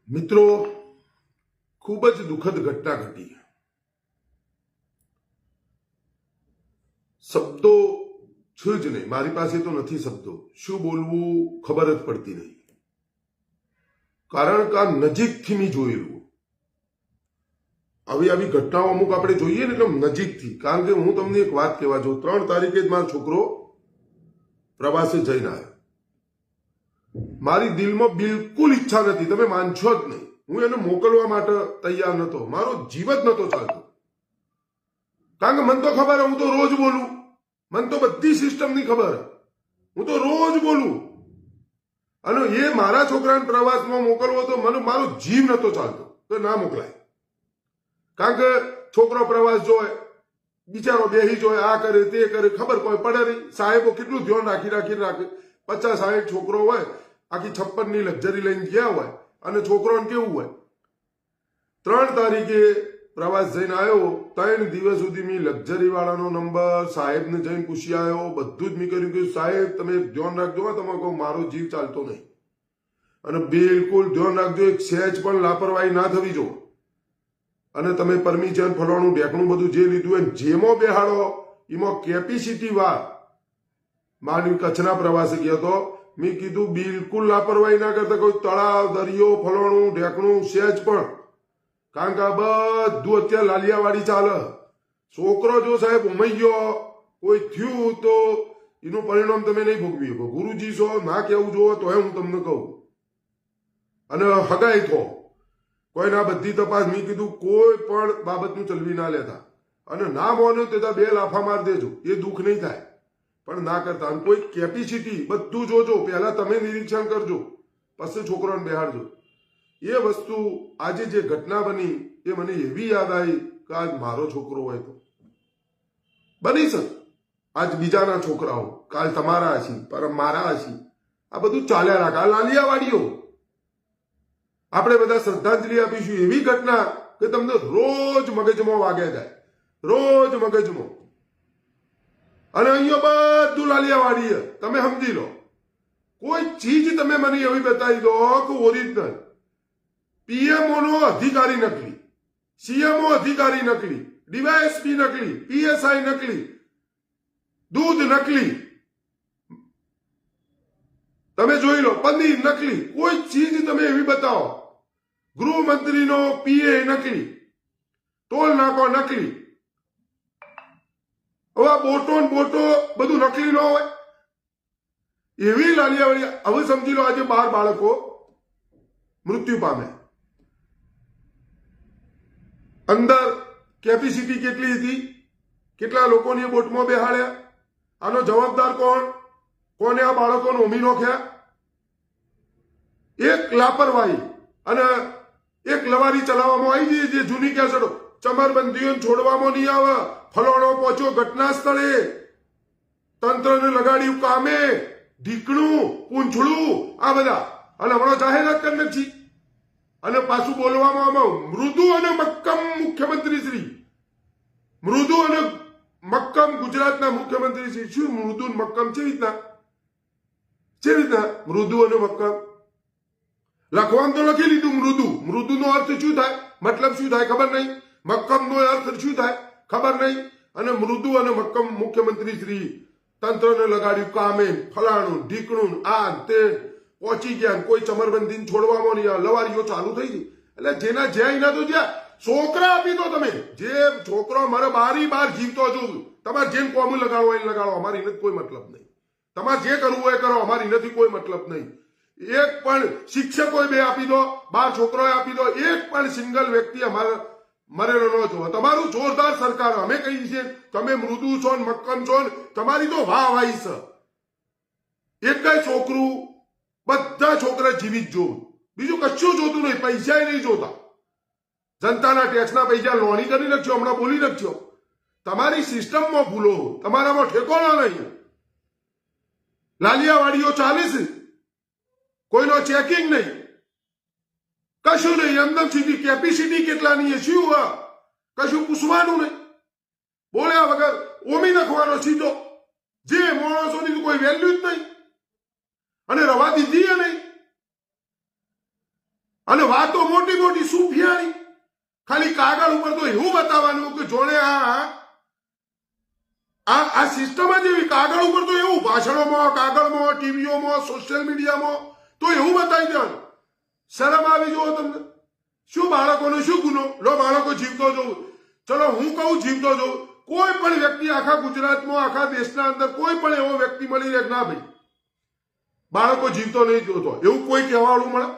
મિત્રો, ખૂબ જ દુઃખદ ઘટના ઘટી. શબ્દો છે જ નહીં, મારી પાસે તો નથી શબ્દો. શું બોલવું ખબર જ પડતી નહીં. કારણ કે આ નજીકથી મેં જોયેલું. આવી ઘટનાઓ અમુક આપણે જોઈએ ને એટલે નજીકથી. કારણ કે હું તમને એક વાત કહેવા જાઉં, 3 તારીખે જ મારો છોકરો પ્રવાસે જઈને આવ્યો. મારી દિલમાં બિલકુલ ઈચ્છા નથી, તમે માનશો જ નહીં. હું એને મોકલવા માટે તૈયાર નતો, મારો જીવ જ નતો ચાલતો. કારણ કે મને તો ખબર, હું તો રોજ બોલું, મને તો બધી સિસ્ટમની ખબર, હું તો રોજ બોલું. અને એ મારા છોકરાને પ્રવાસમાં મોકલવો તો મને મારો જીવ નતો ચાલતો તો ના મોકલાય. કારણ કે છોકરો પ્રવાસ જોય, બિચારો બેહી જોય, આ કરે તે કરે, ખબર કોઈ પડે નહીં. સાહેબો કેટલું ધ્યાન રાખે. 50-60 છોકરો હોય, આખી 56ની લક્ઝરી લઈને ગયા હોય, અને છોકરોને કેવું હોય. 3 તારીખે પ્રવાસ જઈને આવ્યો. 3 દિવસ સુધી મેં લક્ઝરી વાળાનો નંબર, સાહેબને જઈને પૂછી આવ્યો, બધું જ મેં કર્યું કે સાહેબ તમે ધ્યાન રાખજો, તમે કહું મારો જીવ ચાલતો નહીં. અને બિલકુલ ધ્યાન રાખજો, એક સહેજ પણ લાપરવાહી ના થવી જો. અને તમે પરમિશન ફલાણું ઢેકણું બધું જે લીધું હોય જેમાં બેહાડો, એમાં કેપેસિટી વાર. માનવી કચ્છના પ્રવાસે ગયો હતો, મેં કીધું બિલકુલ લાપરવાહી ના કરતા, કોઈ તળાવ દરિયો ફલાણું ઢેકણું સહેજ પણ. કારણ કે આ બધું અત્યારે લાલિયાવાડી ચાલે. છોકરો જો સાહેબ ઉમાઈ ગયો, કોઈ થયું તો એનું પરિણામ તમે નહીં ભોગવી શકો. ગુરુજી છો ના કેવું જોવો તો હું તમને કહું. અને હગાઈ થો કોઈના બધી તપાસ, મેં કીધું કોઈ પણ બાબતનું ચલવી ના લેતા. અને ના મોને તે 2 લાફા માર દેજો, એ દુઃખ નહીં થાય, પણ ના કરતા. અને કોઈ કેપેસિટી બધું જોજો, પહેલા તમે નિરીક્ષણ કરજો, પછી છોકરાને બેહાડજો. એ વસ્તુ આજે જે ઘટના બની એ મને એવી યાદ આવી કે આજ મારો છોકરો હોય તો બની શકે. આજ બીજાના છોકરાઓ, કાલ તમારા હશી, પરમ મારા હશી. આ બધું ચાલ્યા રાખે. આ લાલિયાવાડીઓ આપણે બધા શ્રદ્ધાંજલિ આપીશું. એવી ઘટના કે તમને રોજ મગજમાં વાગ્યા જાય, રોજ મગજમાં. અને અહીંયા બધું લાલિયાવાડી, તમે સમજી લો. કોઈ ચીજ તમે મને એવી બતાવી દો કે ઓરિજિનલ. પીએમઓ નો અધિકારી નકલી, સીએમઓ અધિકારી નકલી, ડીવાયએસપી નકલી, પીએસઆઈ નકલી, દૂધ નકલી, તમે જોઈ લો, પનીર નકલી. કોઈ ચીજ તમે એવી બતાવો. ગૃહમંત્રીનો પીએ નકલી, ટોલ નાકો નકલી. હવે બોટો બધું નકલી ન હોય એવી લાલિયાવાડી. હવે સમજી લો, આજે 12 બાળકો મૃત્યુ પામે. અંદર કેપેસિટી કેટલી હતી, કેટલા લોકોની બોટમાં બેહાડ્યા, આનો જવાબદાર કોણ? કોને આ બાળકોને ઉમી નોખ્યા? એક લાપરવાહી. અને એક લવારી ચલાવવામાં આવી ગઈ, જે જૂની કેસેટો, ચમરબંધીઓને છોડવામાં નહીં આવે, ફલોણો પહોંચ્યો ઘટના સ્થળે, તંત્રને લગાડ્યું કામે, ઢીકણું પૂંછડું, આ બધા. અને હમણાં જાહેરાત કરી નાખી. અને પાછું બોલવામાં મૃદુ અને મક્કમ મુખ્યમંત્રી શ્રી, મૃદુ અને મક્કમ ગુજરાતના મુખ્યમંત્રી શ્રી. શું મૃદુ મક્કમ છે રીતના? મૃદુ અને મક્કમ લખવાનું તો લખી લીધું. મૃદુ નો અર્થ શું થાય, મતલબ શું થાય ખબર નહીં. મક્કમ નો અર્થ શું થાય ખબર નહીં. અને મૃદુ અને મક્કમ મુખ્યમંત્રી શ્રી, તંત્રને લગાડ્યું કામે, ફલાણું ઢીકણું, આ તે પહોંચી ગયા. કોઈ ચમરબંધીને છોડવામાં નહીં, લવારીઓ ચાલુ થઈ ગઈ. એટલે જેના જ્યાં એના તો જ્યાં છોકરા આપી દો. તમે જે છોકરો મારે બાર જીવતો છું, તમારે જેમ કોમ લગાડો એને લગાડો, અમારી નથી કોઈ મતલબ નહીં. તમારે જે કરવું હોય કરો, અમારી નથી કોઈ મતલબ નહીં. એક પણ શિક્ષકો 2 આપી દો, 12 છોકરોએ આપી દો, એક પણ સિંગલ વ્યક્તિ અમારે મરેલો ન જોવો. તમારું જોરદાર સરકાર. અમે કહીએ છીએ તમે મૃદુ છો ને મક્કમ છો ને, તમારી તો વાહવાહી છે. એક કઈ છોકરું, બધા છોકરા જીવિત જોવું, બીજું કશું જોતું નહીં. પૈસા નહીં જોતા. જનતાના ટેક્સના પૈસા લોણી કરી નાખજો, હમણાં બોલી નાખજો. તમારી સિસ્ટમમાં ભૂલો, તમારામાં ઠેકોણા નહીં. લાલિયાવાડીઓ ચાલે છે, કોઈનો ચેકિંગ નહીં, કશું નહીં. એમદમ સીધી કેપેસિટી કેટલાની શું કશું પૂછવાનું નહીં. બોલ્યા વગર ઓમી નાખવાનો સીધો. જે માણસોની કોઈ વેલ્યુ જ નહીં, અને રવા દીધી નહીં. અને વાતો મોટી મોટી સુફિયાની, ખાલી કાગળ ઉપર તો એવું બતાવવાનું કે જોણે આ સિસ્ટમ જ એવી, કાગળ ઉપર તો એવું, ભાષણોમાં, કાગળમાં, ટીવીઓમાં, સોશિયલ મીડિયામાં તો એવું બતાવી દેવાનું. શરમ આવી જુઓ તમને. શું બાળકોનો શું ગુનો? લો બાળકો જીવતો જોવું. ચલો હું કહું જીવતો જોવું. કોઈ પણ વ્યક્તિ આખા ગુજરાતમાં, આખા દેશના અંદર કોઈ પણ એવો વ્યક્તિ મળી રહે ના ભાઈ બાળકો જીવતો નહીં જોતો, એવું કોઈ કહેવાળું મળે?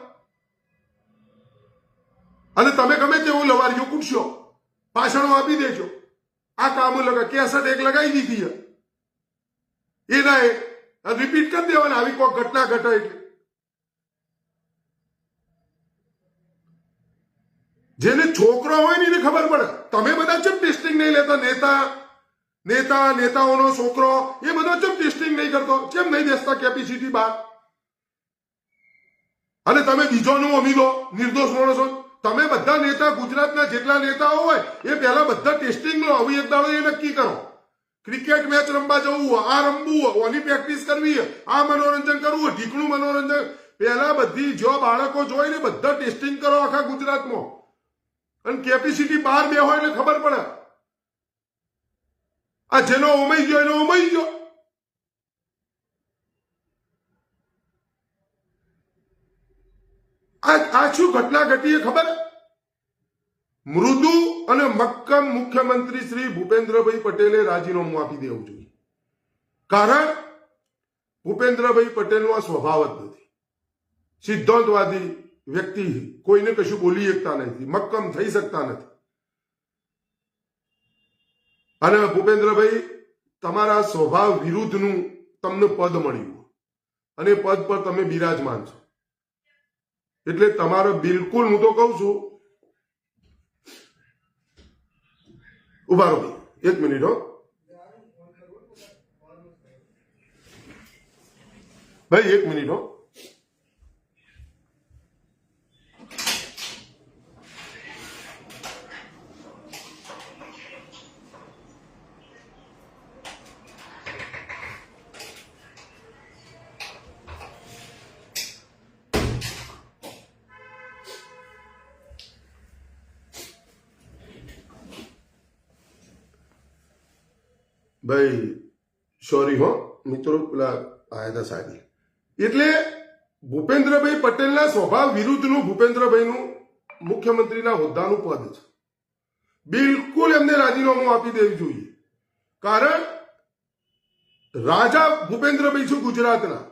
અને તમે ગમે તેવું લવારીઓ કૂટશો, ભાષણો આપી દેજો, આ કામ લગા કેસેટ એક લગાવી દીધી એના રિપીટ કરી દેવાના. આવી કોઈ ઘટના ઘટે એટલે જેને છોકરો હોય ને એને ખબર પડે. તમે બધા ચમ ટેસ્ટિંગ નહીં લેતા? નેતાઓનો છોકરો એ બધા ચમ ટેસ્ટિંગ નહીં કરતો? કેમ નહીં બેસતા કેપેસિટી બહાર? અને તમે બીજોનું અમી દો, નિર્દોષ માણસો. તમે બધા નેતા, ગુજરાતના જેટલા નેતાઓ હોય એ પહેલા બધા ટેસ્ટિંગ લો. હવે એક દાડો એ નક્કી કરો, ક્રિકેટ મેચ રમવા જવું, આ રમવું, ઓની પ્રેક્ટિસ કરવી, આ મનોરંજન કરવું, ઢીકણું મનોરંજન. પહેલા બધી જો બાળકો જોઈને બધા ટેસ્ટિંગ કરો આખા ગુજરાતમાં. અને કેપેસિટી બહાર બે હોય એટલે ખબર પડે. આ જેનો ઉમઈ ગયો એનો ઉમઈ ગયો. આ શું ઘટના ઘટી એ ખબર? મૃદુ અને મક્કમ મુખ્યમંત્રી શ્રી ભૂપેન્દ્રભાઈ પટેલે રાજીનામું આપી દેવું જોઈએ. કારણ ભૂપેન્દ્રભાઈ પટેલનો આ સ્વભાવ જ નથી. સિદ્ધાંતવાદી વ્યક્તિ, કોઈને કશું બોલી શકતા નથી, મક્કમ થઈ શકતા નથી. અને ભૂપેન્દ્રભાઈ તમારા સ્વભાવ વિરુદ્ધનું તમને પદ મળ્યું અને પદ પર તમે બિરાજમાન છો એટલે તમારો બિલકુલ, હું તો કહું છું, ઉભા રહો એક મિનિટ હો ભાઈ, એક મિનિટ હો. ભાઈ સોરી હો મિત્રો, પેલા આયા હતા સાહેબ. એટલે ભૂપેન્દ્રભાઈ પટેલના સ્વભાવ વિરુદ્ધનું ભૂપેન્દ્રભાઈનું મુખ્યમંત્રીના હોદ્દાનું પદ છે. બિલકુલ એમને રાજીનામું આપી દેવું જોઈએ. કારણ રાજા ભૂપેન્દ્રભાઈ છું ગુજરાતના.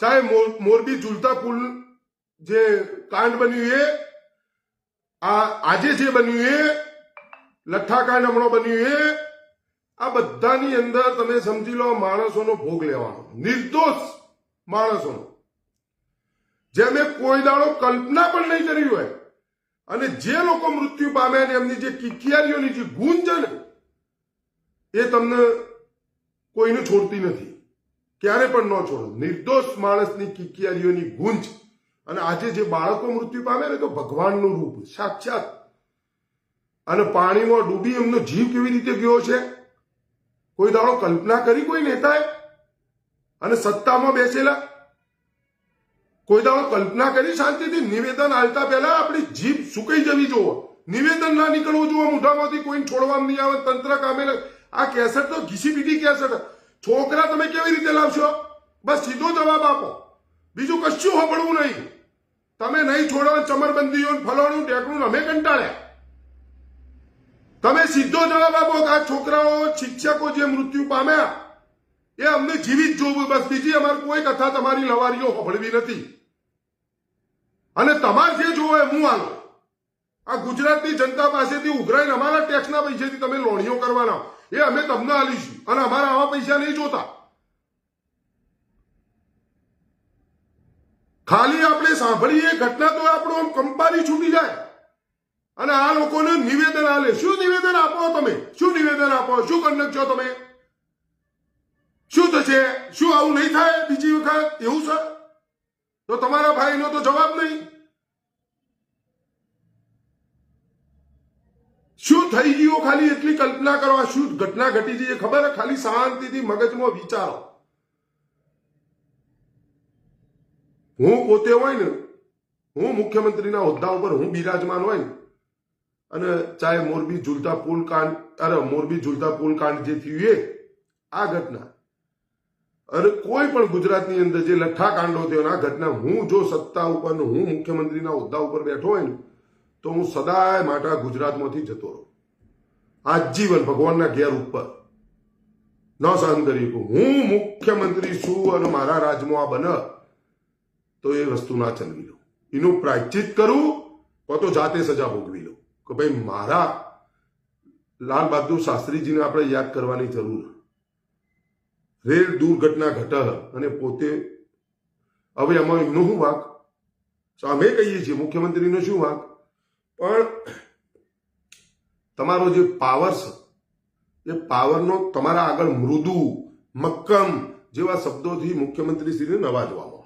ચાહે મોરબી ઝૂલતા પુલ જે કાંડ બન્યું એ, આજે જે બન્યું એ, લઠ્ઠાકાંડ હમણાં બન્યું એ, આ બધાની અંદર તમે સમજી લો માણસોનો ભોગ લેવાનો, નિર્દોષ માણસોનો, જેમે કોઈ દાડો કલ્પના પણ નહીં કરી હોય. અને જે લોકો મૃત્યુ પામ્યા ને એમની જે કિકિયારીઓની જે ગુંજ છે ને એ તમને કોઈને છોડતી નથી, ક્યારે પણ ન છોડો. નિર્દોષ માણસની કિકિયારીઓની ગુંજ. અને આજે જે બાળકો મૃત્યુ પામે ને તો ભગવાનનું રૂપ સાક્ષાત. અને પાણીમાં ડૂબી એમનો જીવ કેવી રીતે ગયો છે કોઈ દાડો કલ્પના કરી કોઈ નેતાએ? અને સત્તામાં બેસેલા કોઈ દાડો કલ્પના કરી શાંતિથી નિવેદન આલતા પહેલા આપણી જીભ સુકાઈ જવી જોવો, નિવેદન ના નીકળવું જોવો મોઢામાંથી, કોઈને છોડવામાં નહીં આવે, તંત્ર કામે. આ કેસેટ તો ઘીસી પીટી કેસેટ. છોકરા તમે કેવી રીતે લાવશો? બસ સીધો જવાબ આપો, બીજું કશું સાંભળવું નહીં. તમે નહીં છોડવા ચમરબંધીઓ ફલાણું ઢેકણું અમે કંટાળ્યા. તમે સીધો જવાબ આપો કે આ છોકરાઓ, શિક્ષકો જે મૃત્યુ પામ્યા એ અમને જીવિત જોવું, બસ. બીજી અમારે કોઈ કથા તમારી લવારીઓ સાંભળવી નથી. અને તમારે જે જોવો એ હું આલો. આ ગુજરાતની જનતા પાસેથી ઉઘરાઈને અમારા ટેક્સના પૈસાથી તમે લોણીઓ કરવાના એ અમે તમને આલીશું. અને અમારા આવા પૈસા નહીં જોતા. ખાલી આપણે સાંભળીએ ઘટના તો આપણો આમ કંપારી છૂટી જાય. અને આ લોકોને નિવેદન આલે. શું નિવેદન આપો તમે? શું નિવેદન આપો? શું કરી નાખશો તમે? શું થશે? શું આવું નહીં થાય બીજી વખત? એવું છે તો તમારા ભાઈનો તો જવાબ નહીં. શું થઈ ગયું ખાલી એટલી કલ્પના કરો. આ શું ઘટના ઘટી છે ખબર? ખાલી શાંતિથી મગજમાં વિચારો. હું પોતે હોય ને, હું મુખ્યમંત્રીના હોદ્દા ઉપર હું બિરાજમાન હોય ને, અને ચાહે મોરબી ઝૂલતા પુલ કાંડ, મોરબી ઝૂલતા પુલ કાંડ જે થયું એ આ ઘટના, અને કોઈ પણ ગુજરાતની અંદર જે લઠ્ઠા કાંડો થયો આ ઘટના, હું જો સત્તા ઉપર હું મુખ્યમંત્રીના હોદ્દા ઉપર બેઠો હોય ને તો હું સદાય માટે ગુજરાતમાંથી જતો રહું, આજીવન ભગવાનના ઘેર ઉપર ન સહન કરી શકું. હું મુખ્યમંત્રી છું અને મારા રાજ્યમાં આ બને તો એ વસ્તુ ના ચલવી લઉં, એનું પ્રાયશ્ચિત કરું તો જાતે સજા ભોગવી લઉં કે ભાઈ મારા લાલ બહાદુર શાસ્ત્રીજીને આપણે યાદ કરવાની જરૂર. રેલ દુર્ઘટના ઘટે અને પોતે, હવે એમાં એમનો શું વાંક? અમે કહીએ છીએ મુખ્યમંત્રીનો શું વાંક? પણ તમારો જે પાવર છે એ પાવરનો તમારા આગળ મૃદુ મક્કમ જેવા શબ્દોથી મુખ્યમંત્રીશ્રીને નવાજવામાં.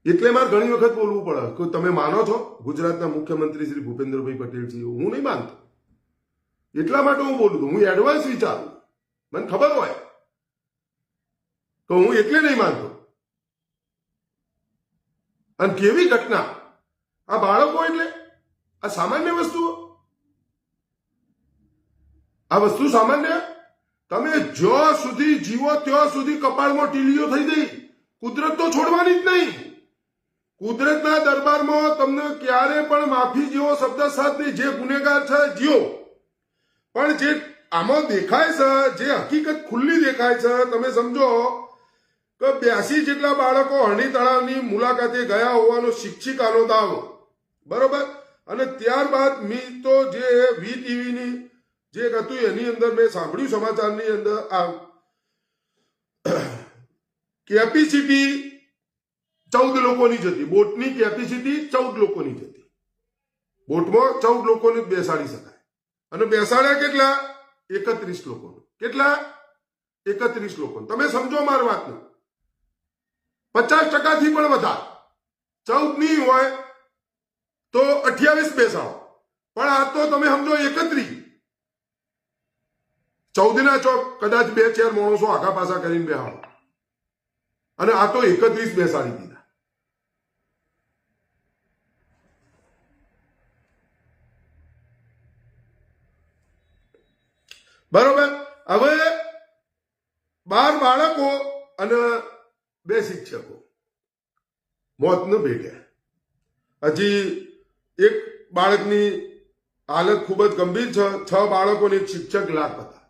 એટલે મારે ઘણી વખત બોલવું પડે કે તમે માનો છો ગુજરાતના મુખ્યમંત્રી શ્રી ભૂપેન્દ્રભાઈ પટેલ છે? હું નહીં માનતો, એટલા માટે હું બોલું છું. હું એડવાન્સ વિચારું, મને ખબર હોય તો હું એટલે નહીં માનતો. અને કેવી ઘટના! આ બાળકો એટલે આ સામાન્ય વસ્તુઓ, આ વસ્તુ સામાન્ય. તમે જ્યાં સુધી જીવો ત્યાં સુધી કપાળમાં ટીલીઓ થઈ ગઈ. કુદરત તો છોડવાની જ નહીં. કુદરતના દરબારમાં તમને ક્યારે પણ માફી જેવો શબ્દ સાથ નહીં. જે ગુનેગાર છે જીઓ, પણ જે આમાં દેખાય છે, જે હકીકત ખુલ્લી દેખાય છે, તમે સમજો કે 82 જેટલા બાળકો હરણી તળાવની મુલાકાતે ગયા હોવાનો શિક્ષિકાનો દાવો, બરોબર. અને ત્યારબાદ મેં તો જે VTVની જે હતું એની અંદર મેં સાંભળ્યું સમાચારની અંદર આ કેપેસિટી 14 લોકોની જ હતી. બોટની કેપેસિટી 14 લોકોની જ હતી. બોટમાં 14 લોકોને બેસાડી શકાય, અને બેસાડ્યા કેટલા? 31 લોકોને. કેટલા? 31 લોકોને. તમે સમજો મારી વાતને, 50%થી પણ વધારે. 14 નહીં હોય તો 28 બેસાડો, પણ આ તો તમે સમજો 31. 14 ના ચોક કદાચ 2-4 માણસો આગા પાછા કરીને બેહાડો, અને આ તો 31 બેસાડી દીધા. બરોબર. હવે 12 બાળકો અને 2 શિક્ષકો મોતને ભેટ્યા. હજી એક બાળકની હાલત ખૂબ જ ગંભીર છે. 6 બાળકોને એક શિક્ષક લાપતા,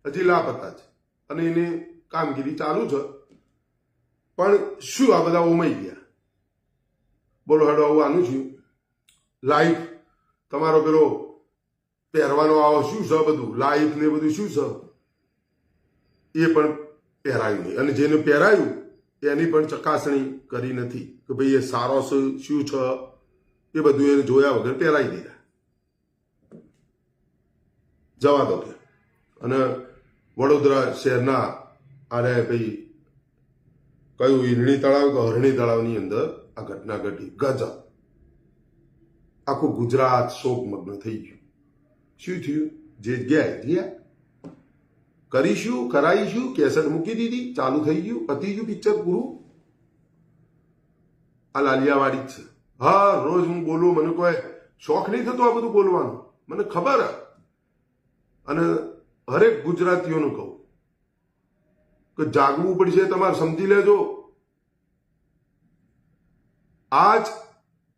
હજી લાપતા છે, અને એની કામગીરી ચાલુ છે. પણ શું આ બધા ઉમાઈ ગયા? બોલો હેડો, આવું આનું છું લાઈફ તમારો પેલો પહેરવાનો આવો શું છે, બધું લાઈફ ને બધું શું છે એ પણ પહેરાયું નહીં. અને જેને પહેરાયું એની પણ ચકાસણી કરી નથી કે ભાઈ એ સારો છે શું છે, એ બધું એને જોયા વગર પહેરાઈ દીધા. જવા દો કે. અને વડોદરા શહેરના આરે ભાઈ કયું ઈરણી તળાવ કે હરણી તળાવની અંદર આ ઘટના ઘટી. ગજબ! આખું ગુજરાત શોકમગ્ન થઈ ગયું. શું થયું? જે ગયા કરીશું, કરાઈશું, કેસેટ મૂકી દીધી, ચાલુ થઈ ગયું, પતી ગયું, પિક્ચર પૂરું. આ લાલિયાવાડી જ છે. હા, રોજ હું બોલું, મને કોઈ શોખ નહીં થતો આ બધું બોલવાનું, મને ખબર. અને હરેક ગુજરાતીઓનું કહું કે જાગવું પડશે, તમારે સમજી લેજો. આજ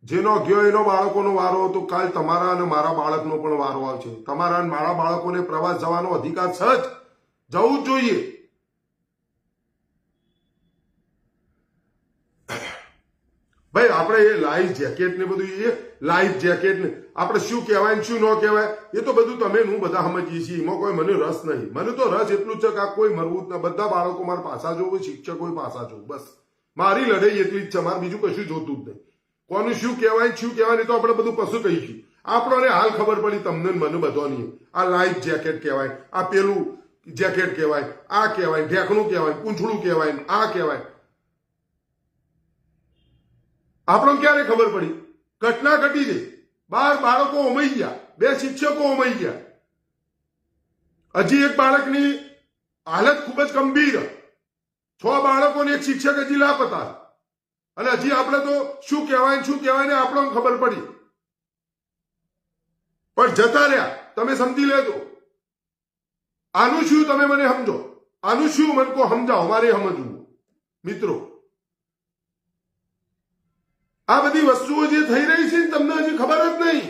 જેનો ગયો એનો બાળકોનો વારો હતો, કાલ તમારા અને મારા બાળકનો પણ વારો આવશે. તમારા અને મારા બાળકોને પ્રવાસ જવાનો અધિકાર છે જ, જવું જ જોઈએ. ભાઈ આપણે એ લાઈફ જેકેટ ને બધું, એ લાઈફ જેકેટ ને આપણે શું કહેવાય શું ન કહેવાય એ તો બધું તમે હું બધા સમજીએ છીએ. એમાં કોઈ મને રસ નહીં. મને તો રસ એટલું છે કે આ કોઈ મરવું જ ના. બધા બાળકો મારા પાછા જોવું, શિક્ષકો પાછા જોવું, બસ મારી લડાઈ એટલી જ છે. મારે બીજું કશું જોતું જ નહીં. કોનું શું કહેવાય શું કહેવાય તો આપણે બધું પશુ કહીશું. આપણને હાલ ખબર પડી, તમને મને બધાની. આ લાઈફ જેકેટ કહેવાય, આ પેલું જેકેટ કહેવાય, આ કહેવાય, ઢેકણું કહેવાય, પૂંછડું કહેવાય, આ કહેવાય. આપણને ક્યારે ખબર પડી? ઘટના ઘટી ગઈ, 12 બાળકો ઉમાઈ ગયા, 2 શિક્ષકો ઉમાઈ ગયા. હજી એક બાળકની હાલત ખૂબ જ ગંભીર. 6 બાળકોને એક શિક્ષક હજી લાપતા. અને હજી આપણે તો શું કહેવાય ને આપણને ખબર પડી, પણ જતા રહ્યા. તમે સમજી લેજો આનું શું, તમે મને સમજો આનું શું, મને કો સમજાવો, મારે સમજવું. મિત્રો, આ બધી વસ્તુઓ જે થઈ રહી છે તમને હજી ખબર જ નહીં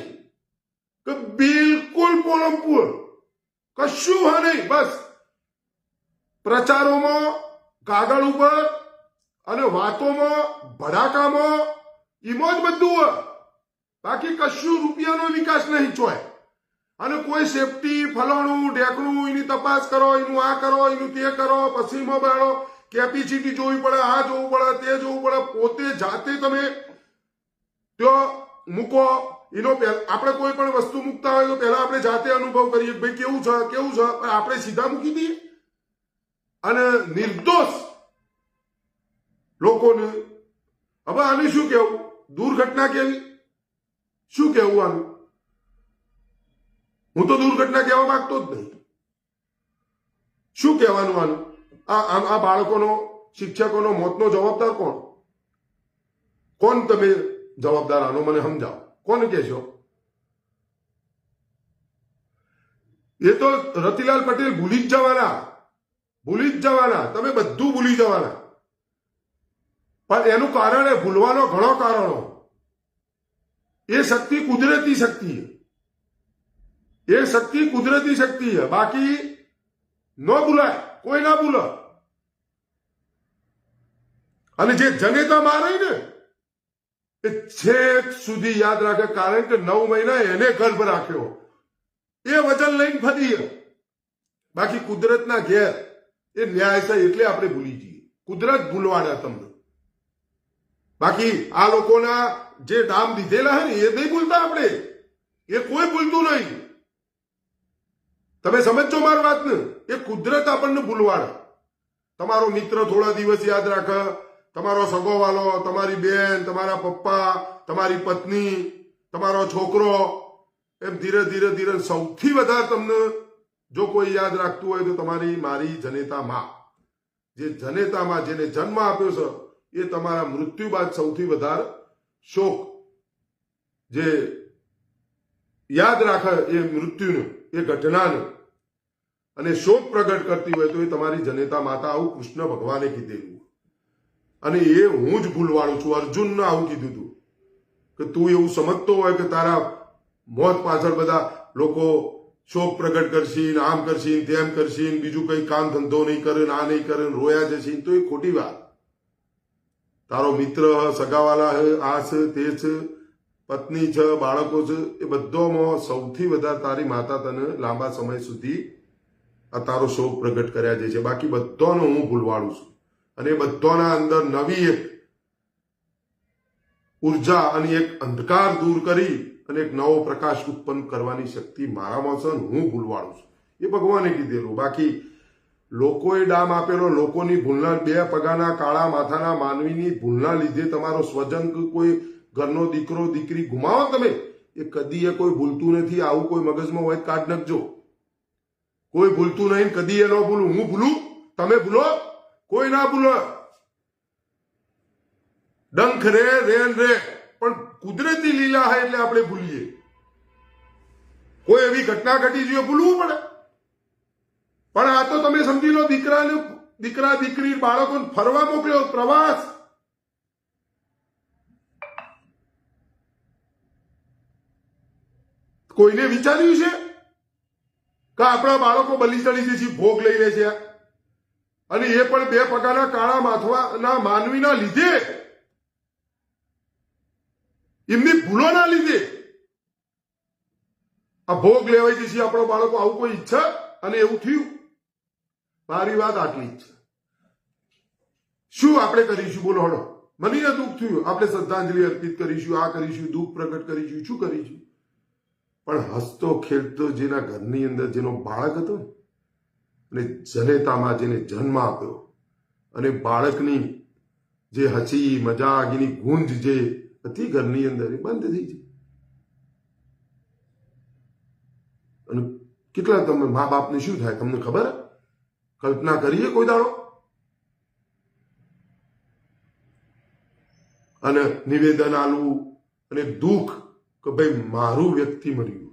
કે બિલકુલ પોલમપુર કશું હા નહીં. બસ પ્રચારોમાં, કાગળ ઉપર અને વાતોમાં, ભડાકામાં ઈમો જ બધું હોય. બાકી કશું રૂપિયાનો વિકાસ નહીં ચોય. અને કોઈ સેફટી ફલાણું ઢેકણું એની તપાસ કરો, એનું આ કરો, એનું તે કરો, પછીમાં બાળો કેપેસિટી જોવી પડે, આ જોવું પડે, તે જોવું પડે. પોતે જાતે તમે ત્યાં મૂકો. એનો આપણે કોઈ પણ વસ્તુ મૂકતા હોય તો પહેલા આપણે જાતે અનુભવ કરીએ ભાઈ કેવું છે પણ આપણે સીધા મૂકી દઈએ અને નિર્દોષ લોકોને. હવે આને શું કહેવું? દુર્ઘટના કેવી? શું કહેવું આનું? હું તો દુર્ઘટના કહેવા માંગતો જ નહીં. શું કહેવાનું આનું? આ બાળકોનો, શિક્ષકોનો મોતનો જવાબદાર કોણ? કોણ તમે જવાબદાર? આનો મને સમજાવો, કોણ કહેશો? એ તો રતિલાલ પટેલ ભૂલી જ જવાના. તમે બધું ભૂલી જવાના. પણ એનું કારણ એ ભૂલવાનો ઘણો કારણો. એ શક્તિ કુદરતી શક્તિ છે. એ શક્તિ કુદરતી શક્તિ છે. બાકી ન ભૂલાય, કોઈ ના ભૂલે. અને જે જનેતા મારે ને એ છેક સુધી યાદ રાખે, કારણ કે 9 મહિના એને ગર્ભ રાખ્યો, એ વજન લઈને ફરી. બાકી કુદરતના ઘેર એ ન્યાય છે એટલે આપણે ભૂલી જઈએ. કુદરત ભૂલવાના તમને. બાકી આ લોકોના જે નામ દીધેલા હે ને એ નહીં ભૂલતા આપણે. એ કોઈ ભૂલતું નહીં. તમે સમજો મારી વાતને. એ કુદરત આપણને ભૂલવાડે. તમારો મિત્ર થોડા દિવસ યાદ રાખે, તમારો સગોવાલો, તમારી બેન, તમારા પપ્પા, તમારી પત્ની, તમારો છોકરો, એમ ધીરે ધીરે સૌથી વધારે તમને જો કોઈ યાદ રાખતું હોય તો તમારી મારી જનેતા માં. જે જનેતા માં જેને જન્મ આપ્યો છે એ તમારા મૃત્યુ બાદ સૌથી વધારે શોક જે યાદ રાખે એ મૃત્યુને, એ ઘટનાને, અને શોક પ્રગટ કરતી હોય તો એ તમારી જનેતા માતા. આવું કૃષ્ણ ભગવાને કીધેલું. અને એ હું જ ભૂલવાળું છું. અર્જુનને આવું કીધું હતું કે તું એવું સમજતો હોય કે તારા મોત પાછળ બધા લોકો શોક પ્રગટ કરશીને, આમ કરશીને, તેમ કરશીને, બીજું કઈ કામ ધંધો નહીં કરે, આ નહીં કરે, રોયા જશીને, તો એ ખોટી વાત. તારો મિત્ર, સગાવાલા હે, આ છે, તે છે, પત્ની છે, બાળકો છે, એ બધામાં સૌથી વધારે તારી માતા તને લાંબા સમય સુધી આ તારો શોક પ્રગટ કર્યા જે છે. બાકી બધાનો હું ભૂલવાળું છું. અને એ બધાના અંદર નવી એક ઉર્જા અને એક અંધકાર દૂર કરી અને એક નવો પ્રકાશ ઉત્પન્ન કરવાની શક્તિ મારામાં છે. હું ભૂલવાળું છું. એ ભગવાને કીધેલું. બાકી લોકોએ ડામ આપેલો, લોકોની ભૂલના, 2 પગાના કાળા માથાના માનવીની ભૂલના લીધે તમારો સ્વજન કે કોઈ ઘરનો દીકરો દીકરી ગુમાવો તમે, એ કદી એ કોઈ ભૂલતું નથી. આવું કોઈ મગજમાં હોય કાઢ નાખજો. કોઈ ભૂલતું નહીં, કદી એ ન ભૂલું. હું ભૂલું, તમે ભૂલો, કોઈ ના ભૂલો. ડંખ રે રેન રે, પણ કુદરતી લીલા હોય એટલે આપણે ભૂલીએ. કોઈ એવી ઘટના ઘટી જોઈએ ભૂલવું પડે. પણ આ તો તમે સમજી લો, દીકરા દીકરી બાળકોને ફરવા મોકલ્યો, પ્રવાસ. કોઈને વિચાર્યું છે કે આપણા બાળકો બલી ચડી જશે, ભોગ લઈ લે છે, અને એ પણ 2 પગાના કાળા માથવાના માનવીના લીધે, એમની ભૂલોના લીધે આ ભોગ લેવાઈ જશે આપણો બાળકો. આવું કોઈ ઈચ્છા? અને એવું થયું? મારી વાત આટલી જ છે. શું આપણે કરીશું? બોલો હળો. મને દુઃખ થયું, આપણે શ્રદ્ધાંજલિ અર્પિત કરીશું, આ કરીશું, દુઃખ પ્રગટ કરીશું, શું કરીશું? પણ હસતો ખેલતો જેના ઘરની અંદર જેનો બાળક હતો ને, અને જનેતામાં જેને જન્મ આપ્યો, અને બાળકની જે હસી મજાક, એની ગુંજ જે હતી ઘરની અંદર, એ બંધ થઈ ગઈ. અને કેટલા તમે મા બાપને શું થાય તમને ખબર? કલ્પના કરીએ કોઈ દાડો? અને નિવેદન આલવું અને દુઃખ કે ભાઈ મારું વ્યક્તિ મર્યું.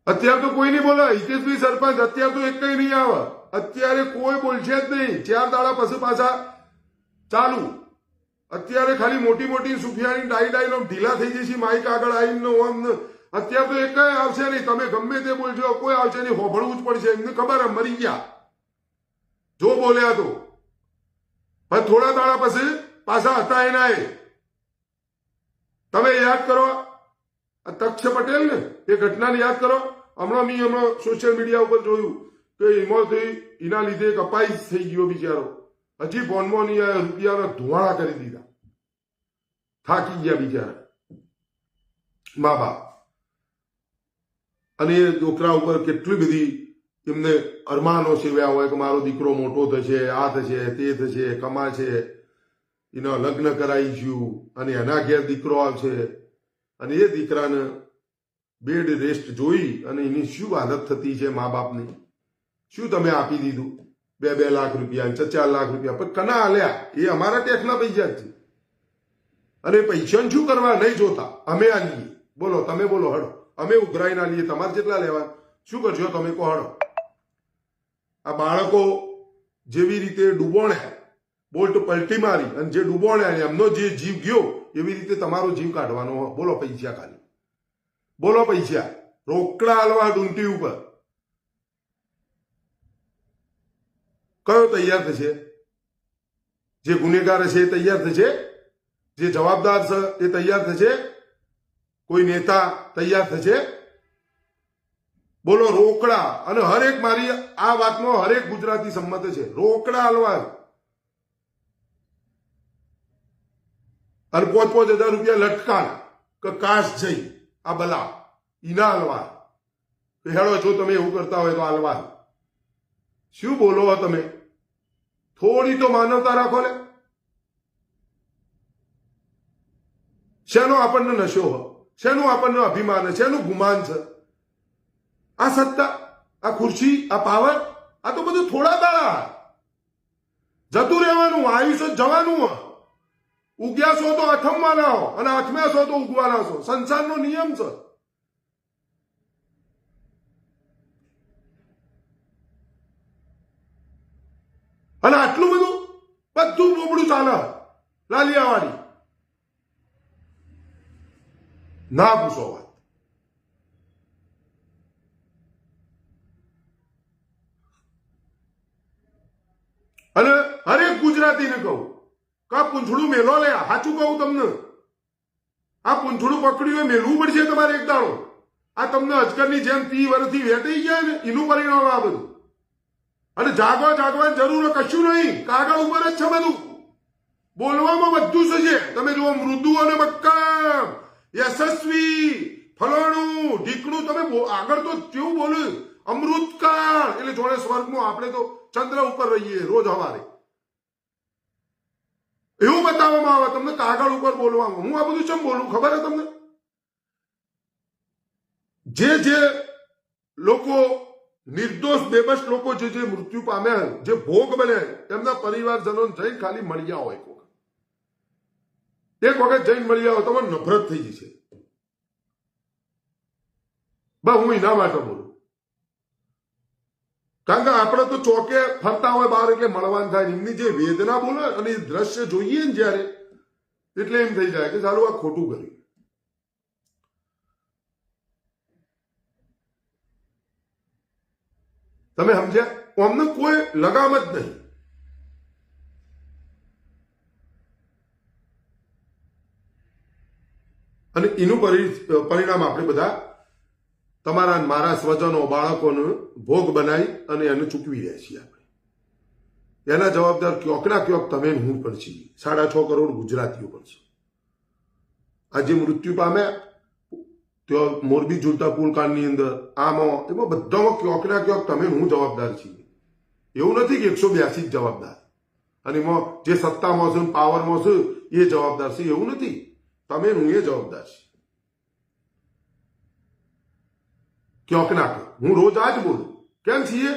અત્યારે તો કોઈ નહીં બોલે. હિતેશભાઈ સરપંચ અત્યારે તો એક કઈ નહીં આવે. અત્યારે કોઈ બોલશે જ નહીં. 4 દાડા પછી પાછા ચાલુ. અત્યારે ખાલી મોટી મોટી સુફિયાની ડાઈ ઢીલા થઈ જશે. માઇક આગળ આવીને ઓમ અત્યારે તો એક આવશે નહીં. તમે ગમે તે બોલજો, કોઈ આવશે નહીં. હોભળવું જ પડશે. એમને ખબર મરી ગયા જો બોલ્યા તો. પણ થોડા દાડા પછી પાછા હતા એના. તમે યાદ કરો તક્ષ પટેલ ને એ ઘટનાને યાદ કરો. હમણાં સોશિયલ મીડિયા ઉપર જોયું કે એમાંથી એના લીધે એક અપાઈ થઈ ગયો બિચારો. હજી ફોનમાં રૂપિયાના ધુવાળા કરી દીધા. થાકી ગયા બિચારા મા બાપ. અને એ છોકરા ઉપર કેટલી બધી એમને અરમાનો સેવ્યા હોય કે મારો દીકરો મોટો થશે, આ થશે, તે થશે, કમાશે, એના લગ્ન કરાવીશું અને એના ઘેર દીકરો આવશે. અને એ દીકરાને બેડ રેસ્ટ જોઈ અને એની શું હાલત થતી છે મા બાપની. શું તમે આપી દીધું 2 લાખ રૂપિયા, 4 લાખ રૂપિયા, પણ કના આલ્યા? એ અમારા ટેક્સના પૈસા જ છે. અને પૈસાને શું કરવા નહીં જોતા. અમે આલીએ. બોલો, તમે બોલો, હડો. અમે ઉઘરાઈને આલીએ. તમારે જેટલા લેવા શું કરશો તમે કહો, હડો. આ બાળકો જેવી રીતે ડૂબોણ્યા, બોલ્ટ પલટી મારી અને જે ડૂબોણ્યા એમનો જે જીવ ગયો એવી રીતે તમારો જીવ કાઢવાનો. બોલો પૈસા ખાલી, બોલો પૈસા. રોકડા હાલવા ડુંટી ઉપર કયો તૈયાર થશે? જે ગુનેગાર હશે એ તૈયાર થશે? જે જવાબદાર છે એ તૈયાર થશે? કોઈ નેતા તૈયાર થશે? બોલો રોકડા. અને હરેક મારી આ વાતમાં હરેક ગુજરાતી સંમત છે. રોકડા હાલવા અને 5,000 રૂપિયા લટકાણ કે કાશ જઈ આ બલા ઈના હાલવા. હેડો જો તમે એવું કરતા હોય તો હાલવા. શું બોલો તમે? થોડી તો માનવતા રાખો ને. શેનો આપણને નશો હોય? શેનું આપણને અભિમાન છે? શેનું ગુમાન છે? આ સત્તા, આ ખુરશી, આ પાવર, આ તો બધું થોડા દાડા જતું રહેવાનું. આયુષ્ય જવાનું. ઉગ્યા છો તો આઠમવાના હો અને આઠમ્યા છો તો ઉગવાના છો. સંસારનો નિયમ છે. અને આટલું બધું બોબડું ચાલે લાલિયાવાડી. ના પૂછો વાત. અને હરેક ગુજરાતીને કહું કે આ પૂંછડું મેલો લે. સાચું કહું તમને, આ પૂંછડું પકડ્યું એ મેલવું પડશે તમારે એક દાડો. આ તમને અજગરની જેમ 30 વર્ષથી વેટાઈ ગયા ને એનું પરિણામ આ બધું. અને જાગવાની જરૂર કશું નહીં. કાગળ ઉપર જ છે બધું. બોલવામાં બધું છે. તમે જુઓ મૃદુ અને મક્કમ, યશસ્વી, ફલાણું ઢીકણું. તમે આગળ તો કેવું બોલ્યું અમૃતકાળ. એટલે જોડે સ્વર્ગમાં આપણે તો ચંદ્ર ઉપર રહીએ રોજ સવારે. એવું બતાવવામાં આવે તમને કાગળ ઉપર બોલવામાં. હું આ બધું ચમ બોલું ખબર છે તમને? જે લોકો નિર્દોષ બેબસ લોકો જે મૃત્યુ પામ્યા, જે ભોગ બન્યા, તેમના પરિવારજનો જઈને ખાલી મળ્યા હોય. એક વખત જઈને મળ્યા હોય તમારે નફરત થઈ જશે. બસ હું એના માટે બોલું. કારણ કે આપણે તો ચોકે ફરતા હોય બહાર એટલે મળવાનું થાય. એમની જે વેદના બોલે અને એ દ્રશ્ય જોઈએ ને જયારે, એટલે એમ થઈ જાય કે સારું આ ખોટું કર્યું. તમે સમજ્યા? અમને કોઈ લગામ જ નહીં. અને એનું પરિણામ આપણે બધા તમારા મારા સ્વજનો બાળકોને ભોગ બનાવી અને એને ચૂકવી રહ્યા છીએ. આપણે એના જવાબદાર ક્યોકના ક્યોક તમે હું પણ છીએ. 6.5 કરોડ ગુજરાતીઓ પણ છે. આજે મૃત્યુ પામ્યા તો મોરબી ઝુલતા પુલ કાંડની અંદર આમાં એમાં બધામાં ક્યોકના ક્યોક તમે હું જવાબદાર છીએ. એવું નથી કે 182 જ જવાબદાર અને એમાં જે સત્તામાં છે પાવરમાં છે એ જવાબદાર છે. એવું નથી. તમે હું એ જવાબદાર છે. ક્યોક ના ક્યોક હું રોજ આ જ બોલું. કેમ છીએ?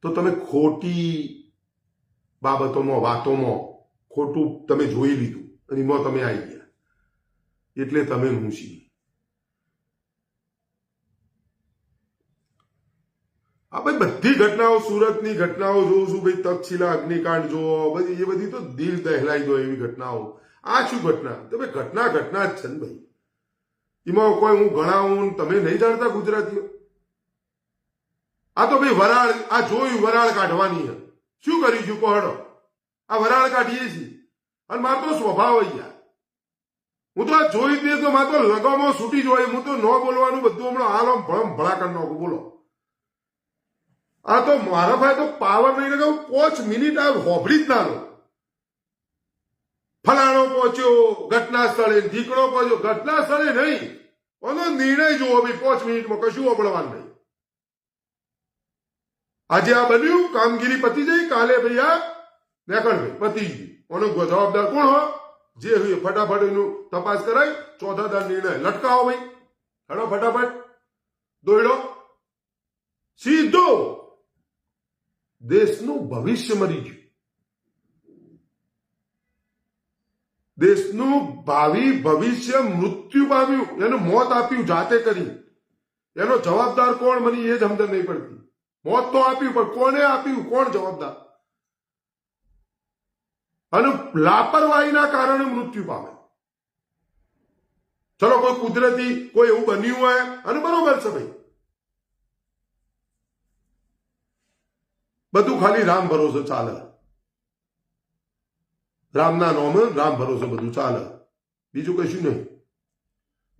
તો તમે ખોટી બાબતોમાં વાતોમાં ખોટું તમે જોઈ લીધું અને એમાં તમે આવી ગયા એટલે તમે મૂસી. આ ભાઈ બધી ઘટનાઓ, સુરતની ઘટનાઓ જોઉં છું ભાઈ, તક્ષશિલા અગ્નિકાંડ જોવો, બધી એ બધી તો દિલ દહેલાઈ દો એવી ઘટનાઓ. આ શું ઘટના? તો ભાઈ ઘટના ઘટના જ છે ને ભાઈ, એમાં કોઈ હું ગણાવું તમે નહીં જાણતા ગુજરાતીઓ? આ તો ભાઈ વરાળ, આ જોયું વરાળ કાઢવાની છે, શું કરીશું કહો? આ વરાળ કાઢીએ છીએ અને મારો તો સ્વભાવ યાર, હું તો આ જોઈ દે તો મારે તો લગામો છૂટી જોઈ, હું તો ન બોલવાનું બધું હમણાં હાલ ભળમ ભળા કરી નાખું. બોલો, આ તો મારા ભાઈ તો પાવર નહીં લગાવું, 5 મિનિટ આ હોભળી જ ના લો. ફલાણો પહોંચ્યો ઘટના સ્થળે, ઢીકણો પહોંચ્યો ઘટના સ્થળે નહીં, એનો નિર્ણય જુઓ ભાઈ, 5 મિનિટમાં કશું વાપરવાનું નહીં. આજે આ બન્યું, કામગીરી પતી જઈ, કાલે ભાઈ આ નેકળ ભાઈ પતી ગઈ. એનો જવાબદાર કોણ હોય? જે હોય ફટાફટ એનું તપાસ કરાય, ચોથાદાર નિર્ણય લટકાવો ભાઈ, હેડો ફટાફટ દોડો સીધો. દેશનું ભવિષ્ય મરી ગયું, દેશનું ભાવિ ભવિષ્ય મૃત્યુ પામ્યું, એનું મોત આપ્યું જાતે કરી. એનો જવાબદાર કોણ? મને એ જ સમજણ નહીં પડતી. મોત તો આપ્યું પણ કોને આપ્યું? કોણ જવાબદાર? અને લાપરવાહીના કારણે મૃત્યુ પામે. ચલો કોઈ કુદરતી કોઈ એવું બન્યું હોય અને બરોબર છે ભાઈ, બધું ખાલી રામ ભરોસે ચાલે, રામના નામે રામ ભરોસે બધું ચાલે, બીજું કશું નહીં.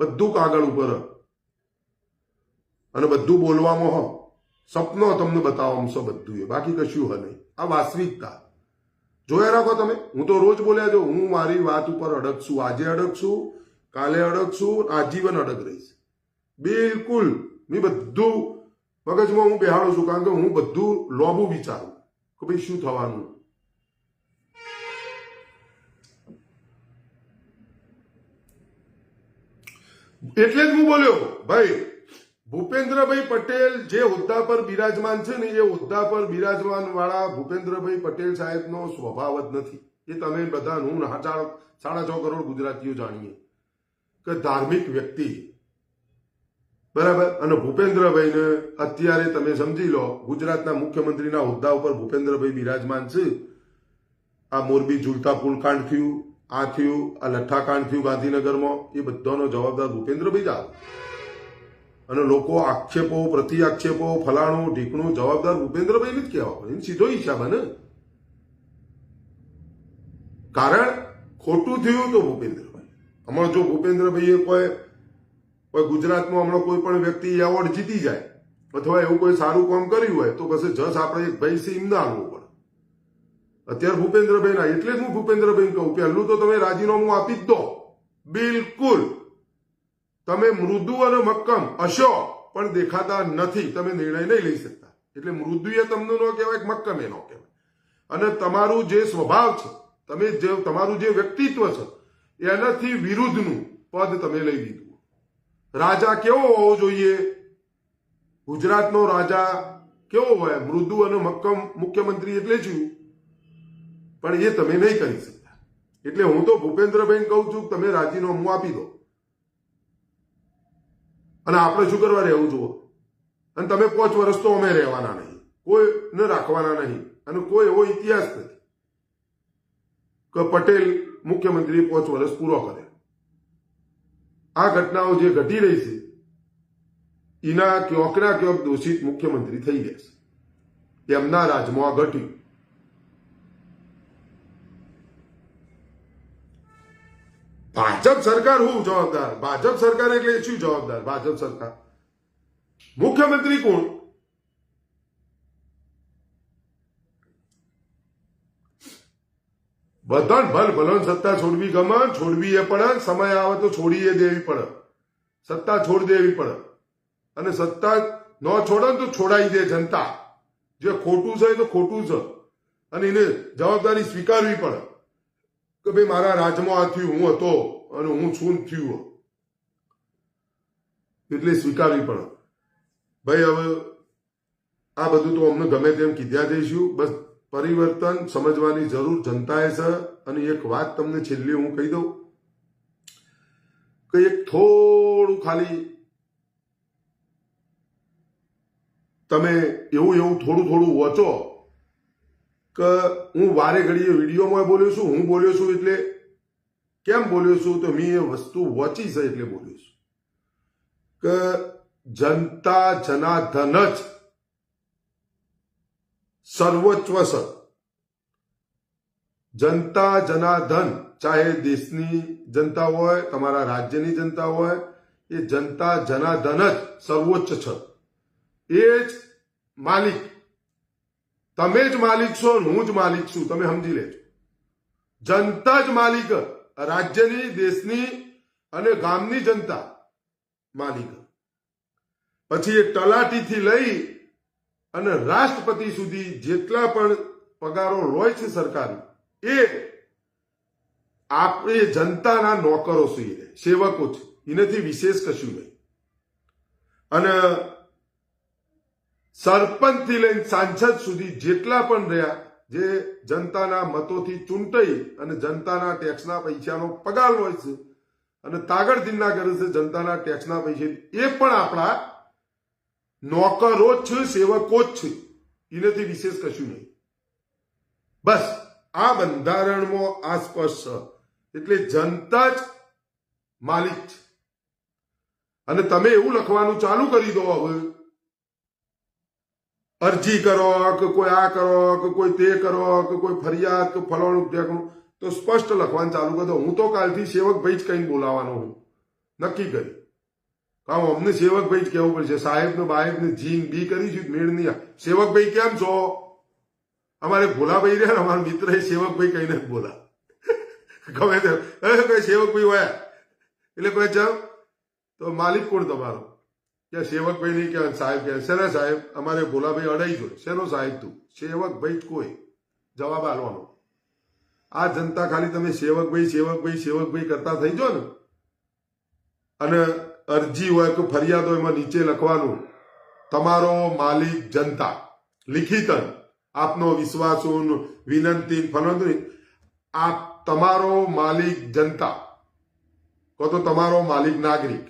બધું કાગળ ઉપર અને બધું બોલવામાં હો, સપનો તમને બતાવવામાં છો બધું એ, બાકી કશું હોય નહીં. આ વાસ્તવિકતા જોયા રાખો તમે. હું તો રોજ બોલ્યા જો, હું મારી વાત ઉપર અડગ છું, આજે અડગ છું, કાલે અડગ છું, આજીવન અડગ રહીશ. બિલકુલ મેં બધું મગજમાં હું બેહાડું છું, કારણ કે હું બધું લોબું વિચારું કે ભાઈ શું થવાનું. એટલે જ હું બોલ્યો ભાઈ, ભૂપેન્દ્રભાઈ પટેલ જે હોદ્દા પર બિરાજમાન છે ને, એ હોદ્દા પર બિરાજમાન વાળા ભૂપેન્દ્રભાઈ પટેલ સાહેબનો સ્વભાવ જ નથી. એ તમે બધા, હું 6.5 કરોડ ગુજરાતીઓ જાણીએ કે ધાર્મિક વ્યક્તિ, બરાબર. અને ભૂપેન્દ્રભાઈને અત્યારે તમે સમજી લો, ગુજરાતના મુખ્યમંત્રીના હોદ્દા ઉપર ભૂપેન્દ્રભાઈ બિરાજમાન છે. આ મોરબી ઝૂલતા પુલ કાંડ થયું, આ થયું, આ લઠ્ઠા કાંડ થયું ગાંધીનગરમાં, એ બધાનો જવાબદાર ભૂપેન્દ્રભાઈ જ આવે. અને લોકો આક્ષેપો, પ્રતિ આક્ષેપો, ફલાણું ઢીકણું, જવાબદાર ભૂપેન્દ્રભાઈને જ કહેવા પડે. સીધો હિસાબ ને, કારણ ખોટું થયું તો ભૂપેન્દ્રભાઈ. હમણાં જો ભૂપેન્દ્રભાઈએ કોઈ ગુજરાતમાં હમણાં કોઈ પણ વ્યક્તિ એવોર્ડ જીતી જાય અથવા એવું કોઈ સારું કામ કર્યું હોય તો પછી જસ આપણે એક ભાઈ છે એમને આવવું પડે. અત્યારે ભૂપેન્દ્રભાઈ ના, એટલે જ હું ભૂપેન્દ્રભાઈ કહું, પહેલું તો તમે રાજીનામું આપી જ દો. બિલકુલ તમે મૃદુ અને મક્કમ હશો પણ દેખાતા નથી, તમે નિર્ણય નહીં લઈ શકતા. એટલે મૃદુ એ તમને ન કહેવાય, મક્કમ એ ન કહેવાય. અને તમારું જે સ્વભાવ છે, તમે જે તમારું જે વ્યક્તિત્વ છે એનાથી વિરુદ્ધનું પદ તમે લઈ લીધું. રાજા કેવો હોવો જોઈએ? ગુજરાતનો રાજા કેવો હોય? મૃદુ અને મક્કમ મુખ્યમંત્રી એટલે શું? પણ એ તમે નહીં કરી શકતા. એટલે હું તો ભૂપેન્દ્રભાઈને કહું છું, તમે રાજીનામું આપી દો અને આપણે શું કરવા રહેવું જુઓ. અને તમે 5 વર્ષ તો અમે રહેવાના નહીં, કોઈને રાખવાના નહીં. અને કોઈ એવો ઇતિહાસ નથી કે પટેલ મુખ્યમંત્રી 5 વર્ષ પૂરો કરે. આ ઘટનાઓ જે ઘટી રહી છે એના ક્યોંકના ક્યોંક દોષિત મુખ્યમંત્રી થઈ ગયા છે. એમના રાજમાં આ ઘટ્યું. ભાજપ સરકાર હું જવાબદાર? ભાજપ સરકાર એટલે શું જવાબદાર? ભાજપ સરકાર મુખ્યમંત્રી કોણ? બધા ભલ સત્તા છોડવી ગમે, છોડવી એ પડે, સમય આવે તો છોડી એ દેવી પડે, સત્તા છોડી દેવી પડે. અને સત્તા ન છોડે તો છોડાઈ દે જનતા. જે ખોટું છે તો ખોટું છે અને એને જવાબદારી સ્વીકારવી પડે કે ભાઈ મારા રાજમાં આ થયું, હું હતો અને હું છું થયું, એટલે સ્વીકારવી પડે. ભાઈ હવે આ બધું તો અમને ગમે તેમ કીધા દઈશું. બસ પરિવર્તન સમજવાની જરૂર જનતાએ છે. અને એક વાત તમને છેલ્લી હું કહી દઉં કે એક થોડું ખાલી તમે એવું થોડું વાંચો કે હું વારે ઘડીએ વિડીયોમાં બોલ્યો છું, હું બોલ્યો છું એટલે કેમ બોલ્યો છું તો મેં એ વસ્તુ વાંચી છે એટલે બોલ્યો છું કે જનતા જનાર્દન જ સર્વોચ્ચ છે. જનતા જનાર્દન, ચાહે દેશની જનતા હોય, તમારા રાજ્યની જનતા હોય, એ જનતા જનાર્દન જ સર્વોચ્ચ છે. એ જ માલિક, તમે જ માલિક છો, હું જ માલિક છું. તમે સમજી લેજો, જનતા જ માલિક, રાજ્યની, દેશની અને ગામની જનતા માલિક. પછી એ તલાટીથી લઈ અને રાષ્ટ્રપતિ સુધી જેટલા પણ પગારો હોય છે સરકારી, એ આપણે જનતાના નોકરો છીએ, સેવકો છે. એનાથી વિશેષ કશું નહીં. અને સરપંચથી લઈને સાંસદ સુધી જેટલા પણ રહ્યા, જે જનતાના મતોથી ચૂંટાઈ અને જનતાના ટેક્સના પૈસાનો પગાર હોય છે અને તાગડધીનના કરે છે જનતાના ટેક્સના પૈસા, એ પણ આપણા નોકરો જ છે, સેવકો જ છે. એનાથી વિશેષ કશું નહીં. બસ આ બંધારણમાં આ સ્પષ્ટ છે. એટલે જનતા જ માલિક છે. અને તમે એવું લખવાનું ચાલુ કરી દો, હવે અરજી કરો કે કોઈ આ કરો કે કોઈ તે કરો કે કોઈ ફરિયાદ કે ફલાણું ઢેકણું, તો સ્પષ્ટ લખવાનું ચાલુ કરી દો. હું તો કાલથી સેવકભાઈ જ કઈ બોલાવાનો હું નક્કી કરી. કારણ અમને સેવકભાઈ જ કહેવું પડશે. સાહેબ ને બાહેબ ને જીન બી કરીશું મેળ નહીં. સેવકભાઈ કેમ છો? અમારે ભોલાભાઈ રહ્યા ને અમારા મિત્ર એ સેવકભાઈ કહીને જ બોલા ગમે તે કોઈ સેવકભાઈ હોય એટલે કોઈ જાવ તો માલિક કોણ તમારો? કે સેવકભાઈ નહીં કે સાહેબ કે શેના સાહેબ? અમારે ભોલાભાઈ અડાઈ જોડે. શેનો સાહેબ તું? સેવકભાઈ જ કોઈ જવાબ આલવાનો. આ જનતા ખાલી તમે સેવકભાઈ સેવકભાઈ સેવકભાઈ કરતા થઈ જો ને, અને અરજી હોય કે ફરિયાદ હોય એમાં નીચે લખવાનું તમારો માલિક જનતા, લિખિતન આપનો વિશ્વાસ વિનંતી ફલંદી, આપ તમારો માલિક જનતા કહો તો તમારો માલિક નાગરિક.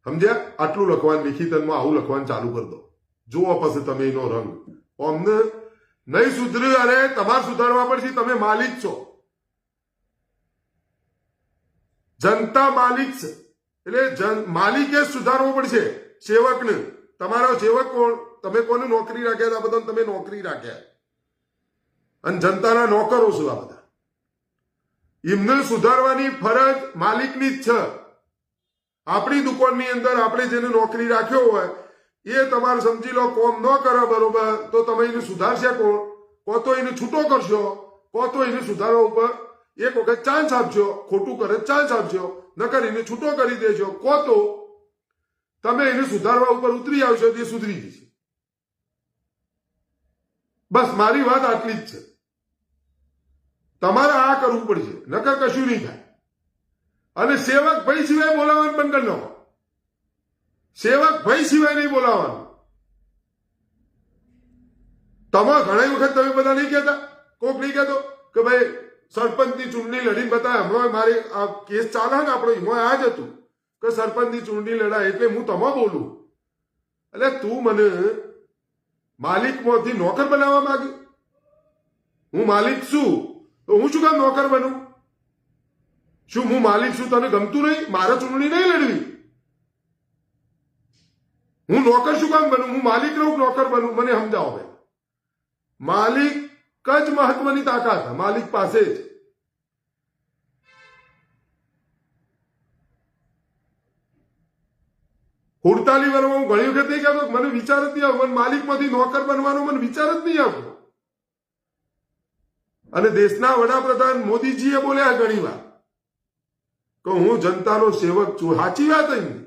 સમજ્યા? આટલું લખવાનું લિખિતનમાં આવું લખવાનું ચાલુ કરી દો. જુઓ પછી તમે એનો રંગ. અમને નહીં સુધર્યું, અરે તમારે સુધારવા પડશે. તમે માલિક છો, જનતા માલિક છે. એટલે માલિકે સુધારવો પડશે સેવકને. તમારો સેવક કોણ? તમે કોને નોકરી રાખ્યા? આ બધા તમે નોકરી રાખ્યા અને જનતાના નોકરો છો. આ બધા એમને સુધારવાની ફરજ માલિકની જ છે. આપણી દુકાનની અંદર આપણે જેને નોકરી રાખ્યો હોય એ તમારે સમજી લો કોમ ન કરે બરોબર, તો તમે એને સુધારશે કોણ? કો તો એને છૂટો કરશો, કો તો એને સુધારવા ઉપર એક વખત ચાન્સ આપજો. ખોટું કરે ચાન્સ આપજો, નકર એને છૂટો કરી દેજો. કો તો તમે એને સુધારવા ઉપર ઉતરી આવશો, તે સુધરી જશે. બસ મારી વાત આટલી જ છે. તમારે આ કરવું પડશે, નકર કશું નહીં થાય. અને સેવક ભાઈ સિવાય બોલાવવાનું બંધ કરી નાખો. સેવક ભાઈ સિવાય નહીં બોલાવવાનું. તમે ઘણી વખત તમે બધા નહીં કહેતા, કોક નહીં કહેતો કે ભાઈ સરપંચની ચૂંટણી લડીને બતાવે. હમણાં મારી આ કેસ ચાલે ને આપણો, એમાં આ જ હતું કે સરપંચની ચૂંટણી લડાય એટલે હું તમે બોલું. એટલે તું મને માલિકમાંથી નોકર બનાવવા માંગે? હું માલિક છું તો હું શું કામ નોકર બનું? શું હું માલિક છું તને ગમતું નહીં? મારે ચૂંટણી નહીં લડવી. હું નોકર શું કામ બનું? હું માલિક રહું નોકર બનું? મને સમજાવો ભાઈ. માલિક જ મહત્વની તાકાત માલિક પાસે જ. હુડતાલી વર્ષમાં હું ઘણી વખત નહીં કહેતો, મને વિચાર જ નહીં આવતો. મને માલિકમાંથી નોકર બનવાનો મને વિચાર જ નહીં આવતો. અને દેશના વડાપ્રધાન મોદીજીએ બોલ્યા ઘણી વાર કે હું જનતાનો સેવક છું. સાચી વાત એમની,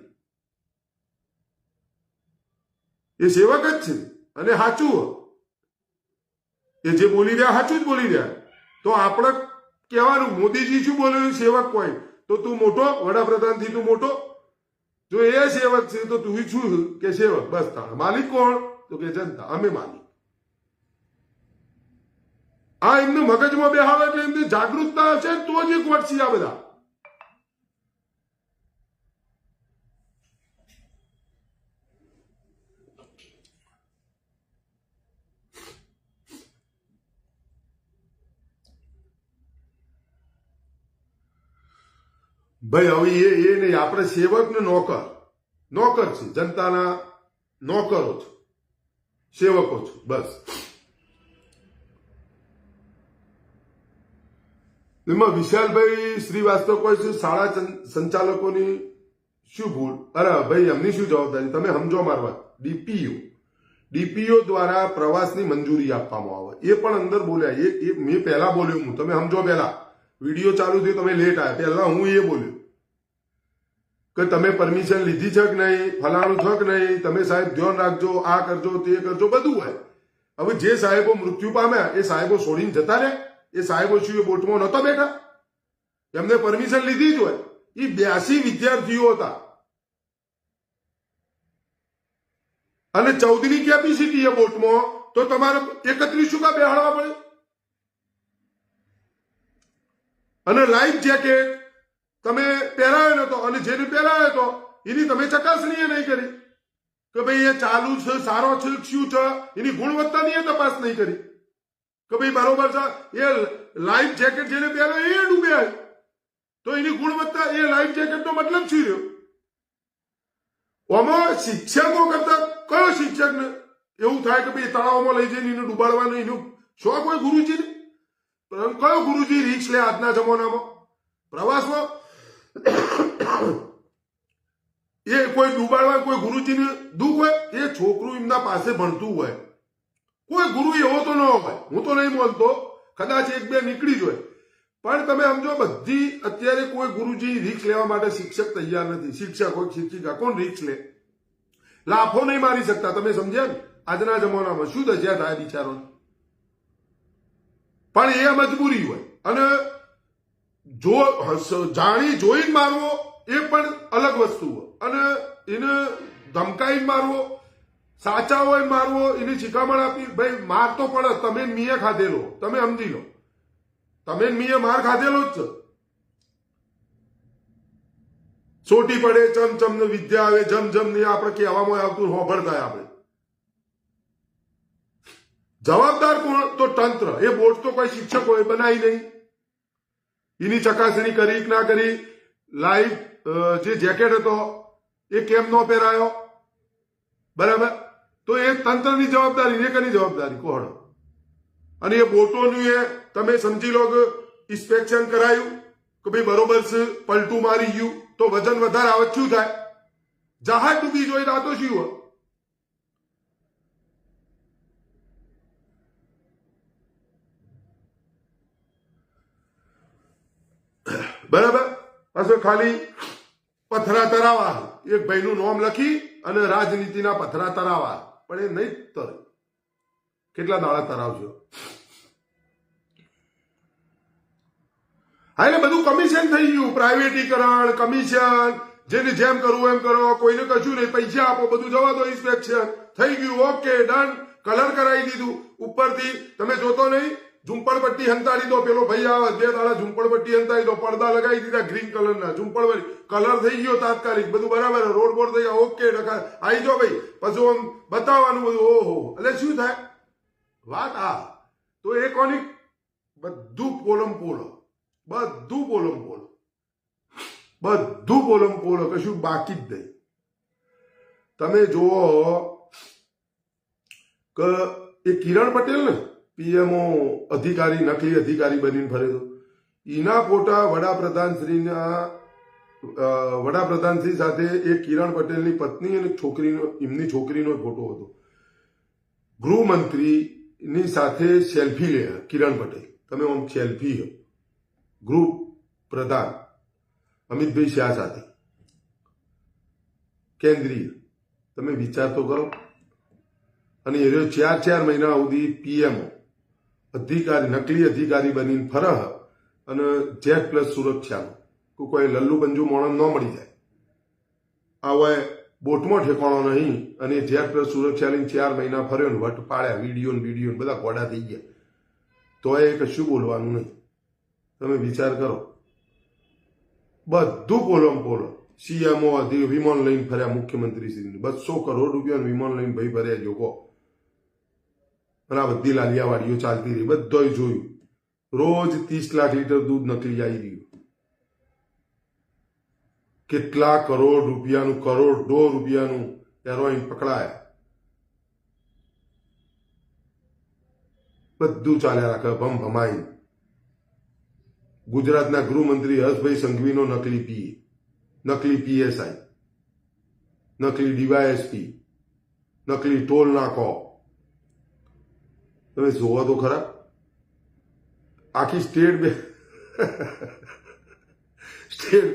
એ સેવક જ છે અને સાચું. એ જે બોલી રહ્યા સાચું જ બોલી રહ્યા. તો આપણે કહેવાનું મોદીજી શું બોલ્યું? સેવક કોઈ તો તું મોટો, વડાપ્રધાન થી તું મોટો. જો એ સેવક છે તો તું શું કે સેવક? બસ તાર માલિક કોણ? તો કે જનતા, અમે માની. આ એમને મગજમાં બેહાવે એટલે એમની જાગૃતતા હશે તો જ એક વર્ષી આ બધા. ભાઈ હવે એ નહીં, આપણે સેવક ને નોકર છે, જનતાના નોકરો છો, સેવકો છો, બસ. એમાં વિશાલભાઈ શ્રીવાસ્તવ કહે છે શાળા સંચાલકોની શું ભૂલ? અરે ભાઈ એમની શું જવાબદારી? તમે સમજો મારી વાત. ડીપીઓ દ્વારા પ્રવાસની મંજૂરી આપવામાં આવે, એ પણ અંદર બોલ્યા. એ મેં પહેલા બોલ્યો હું, તમે સમજો. પહેલા વિડીયો ચાલુ થયો, તમે લેટ આવ્યા, પહેલા હું એ બોલ્યો કે તમે પરમિશન લીધી છે કે નહીં, ફલાણું છે કે નહીં, તમે સાહેબ ધ્યાન રાખજો, આ કરજો, તે કરજો, બધું હોય. હવે જે સાહેબો મૃત્યુ પામ્યા એ સાહેબો છોડીને જતા રહે? એ સાહેબો શું એ બોટમાં નહોતા બેઠા? એમને પરમિશન લીધી જ હોય. એ 82 વિદ્યાર્થીઓ હતા અને 14ની કેપેસિટી એ બોટમાં, તો તમારે 31 શું કા બેહાડવા પડે? અને લાઈફ જેકેટ તમે પહેરાયો નતો, અને જેને પહેરાયો હતો એની તમે ચકાસણી નહીં કરી કે ભાઈ એ ચાલુ છે, સારો છે, શું છે, એની ગુણવત્તાની એ તપાસ નહીં કરી કે ભાઈ બરોબર છે. એ લાઈફ જેકેટ જેને પહેરાયો એ ડૂબ્યા, તો એની ગુણવત્તા, એ લાઈફ જેકેટનો મતલબ શું રહ્યો? આમાં શિક્ષકો કરતા કયો શિક્ષકને એવું થાય કે ભાઈ તળાવમાં લઈ જઈને એને ડૂબાડવાનું એનું શોખ હોય ગુરુજીને? કયો ગુરુજી રીક્ષ લે આજના જમાનામાં? પ્રવાસમાં એ કોઈ ડૂબાડવા કોઈ ગુરુજીને દુઃખ હોય? એ છોકરું એમના પાસે ભણતું હોય, કોઈ ગુરુ એવો તો ન હોય, હું તો નહીં બોલતો, કદાચ એક બે નીકળી જ હોય, પણ તમે સમજો બધી અત્યારે કોઈ ગુરુજી રીક્ષ લેવા માટે શિક્ષક તૈયાર નથી. શિક્ષક હોય, શિક્ષિકા, કોણ રીક્ષ લે? લાફો નહીં મારી શકતા. તમે સમજ્યા ને? આજના જમાનામાં શું દશા થાય બિચારોને? પણ એ મજબૂરી હોય. અને જો જાણી જોઈને મારવો એ પણ અલગ વસ્તુ હોય, અને એને ધમકાઈને મારવો, સાચા હોય મારવો, એને શિખામણ આપી. ભાઈ માર તો પડે, તમે મીએ ખાધેલો, તમે સમજી લો, તમે મીએ માર ખાધેલો જ છે. ચોટી પડે ચમચમ ને વિદ્યા આવે જમજમ ને આપણે કહેવામાં આવતું હોભળતા. આપણે જવાબદાર કોણ? તો તંત્ર. એ બોર્ડ તો કોઈ શિક્ષકોએ બનાવી નહીં. એની ચકાસણી કરી કે ના કરી? લાઈવ જે જેકેટ હતો એ કેમ ન પહેરાયો? બરાબર, તો એ તંત્રની જવાબદારી, એ કની જવાબદારી કોહડો? અને એ બોટોનું એ તમે સમજી લો કે ઇન્સ્પેક્શન કરાયું કે ભાઈ બરોબર છે, પલટું મારી ગયું તો વજન વધારે આવે, શું થાય? જહાજ ડૂબી જોઈ આ તો શું હોય? બરાબર. પાછો ખાલી પથરા તરાવા, એક ભાઈનું નામ લખી અને રાજનીતિના પથરા તરાવા, પણ એ નહીં તરે. કેટલા દાડા તરાવજો? હા, એટલે બધું કમિશન થઈ ગયું, પ્રાઇવેટીકરણ, કમિશન, જેને જેમ કરવું એમ કરો, કોઈને કશું નહીં, પૈસા આપો, બધું જવા દો, ઇન્સ્પેક્શન થઈ ગયું, ઓકે ડન, કલર કરાવી દીધું. ઉપરથી તમે જોતો નહીં, ઝુંપડપટ્ટી હંતાડી દો, પેલો ભાઈ આવે 2 દાડા ઝુંપડપટ્ટી હંતાડી દો, પડદા લગાવી દીધા ગ્રીન કલરના, ઝુંપડપટ્ટી કલર થઈ ગયો તાત્કાલિક, બધું બરાબર, રોડ બોર્ડ થઈ ગયા, ઓકે આવી જાઓ ભાઈ. પછી આમ બતાવવાનું બધું. ઓહો, એટલે શું થાય વાત? આ તો એ કોની? બધું પોલમ પોલો, બધું પોલમ પોલો, બધું પોલમ પોલો, કશું બાકી જ નહીં. તમે જુઓ કે એ કિરણ પટેલ ને પીએમઓ અધિકારી, નકલી અધિકારી બનીને ફરે તો એના ફોટા વડાપ્રધાનશ્રી સાથે એ કિરણ પટેલની પત્ની અને છોકરીનો, એમની છોકરીનો ફોટો હતો. ગૃહમંત્રીની સાથે સેલ્ફી લે કિરણ પટેલ. તમે આમ સેલ્ફી, ગૃહ પ્રધાન અમિતભાઈ શાહ સાથે કેન્દ્રીય, તમે વિચાર તો કરો. અને એ 4 મહિના સુધી પીએમઓ અધિકારી, નકલી અધિકારી બનીને ફરહ અને Z+ સુરક્ષાનું કોઈ લલ્લુ બંજુ મોણસ ન મળી જાય. આ હોય બોટમાં ઠેકાણો નહીં અને જેટ સુરક્ષા લઈને 4 મહિના ફર્યો ને વટ પાડ્યા, વિડીયો બધા ગોડા થઈ ગયા, તો એ કશું બોલવાનું નહીં. તમે વિચાર કરો, બધું પોલમ પોલો. સીએમઓ વિમાન લઈને ફર્યા, મુખ્યમંત્રી શ્રી 200 કરોડ રૂપિયાનું વિમાન લઈને ભાઈ ફર્યા જોકો. અને આ બધી લાલિયાવાડીઓ ચાલતી રહી, બધોય જોયું. રોજ 30 લાખ લીટર દૂધ નકલી આવી રહ્યું. કેટલા કરોડ રૂપિયાનું, કરોડો રૂપિયાનું હેરોઈન પકડાયા. બધું ચાલ્યા રાખે ભમ ભમાઈ. ગુજરાતના ગૃહમંત્રી હર્ષભાઈ સંઘવીનો નકલી પીએ, નકલી પીએસઆઈ, નકલી ડીવાયએસપી, નકલી ટોલ નાકો. તમે જોવો તો ખરા, આખી સ્ટેટ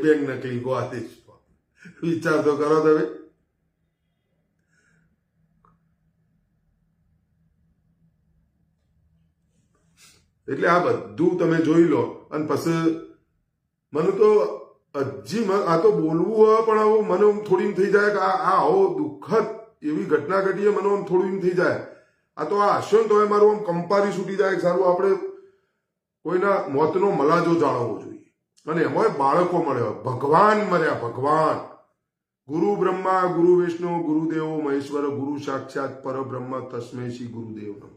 બેંક નકલી ગોવા દેશમાં. વિચાર તો કરો તમે. એટલે આ બધું તમે જોઈ લો. અને પછી મને તો હજી આ તો બોલવું હોય પણ આવું મને થોડી એમ થઈ જાય કે આ આવો દુઃખદ એવી ઘટના ઘટીએ, મને આમ થોડું એમ થઈ જાય. આ તો આ હશે ને તો મારું આમ કંપારી છૂટી જાય. સારું આપણે કોઈના મોતનો મલાજો જાળવવો જોઈએ. અને એમાં બાળકો મળ્યા, ભગવાન મર્યા, ભગવાન. ગુરુ બ્રહ્મા ગુરુ વિષ્ણુ ગુરુદેવો મહેશ્વર ગુરુ સાક્ષાત પરબ્રહ્મ તસ્મૈ શ્રી ગુરુદેવ નમઃ.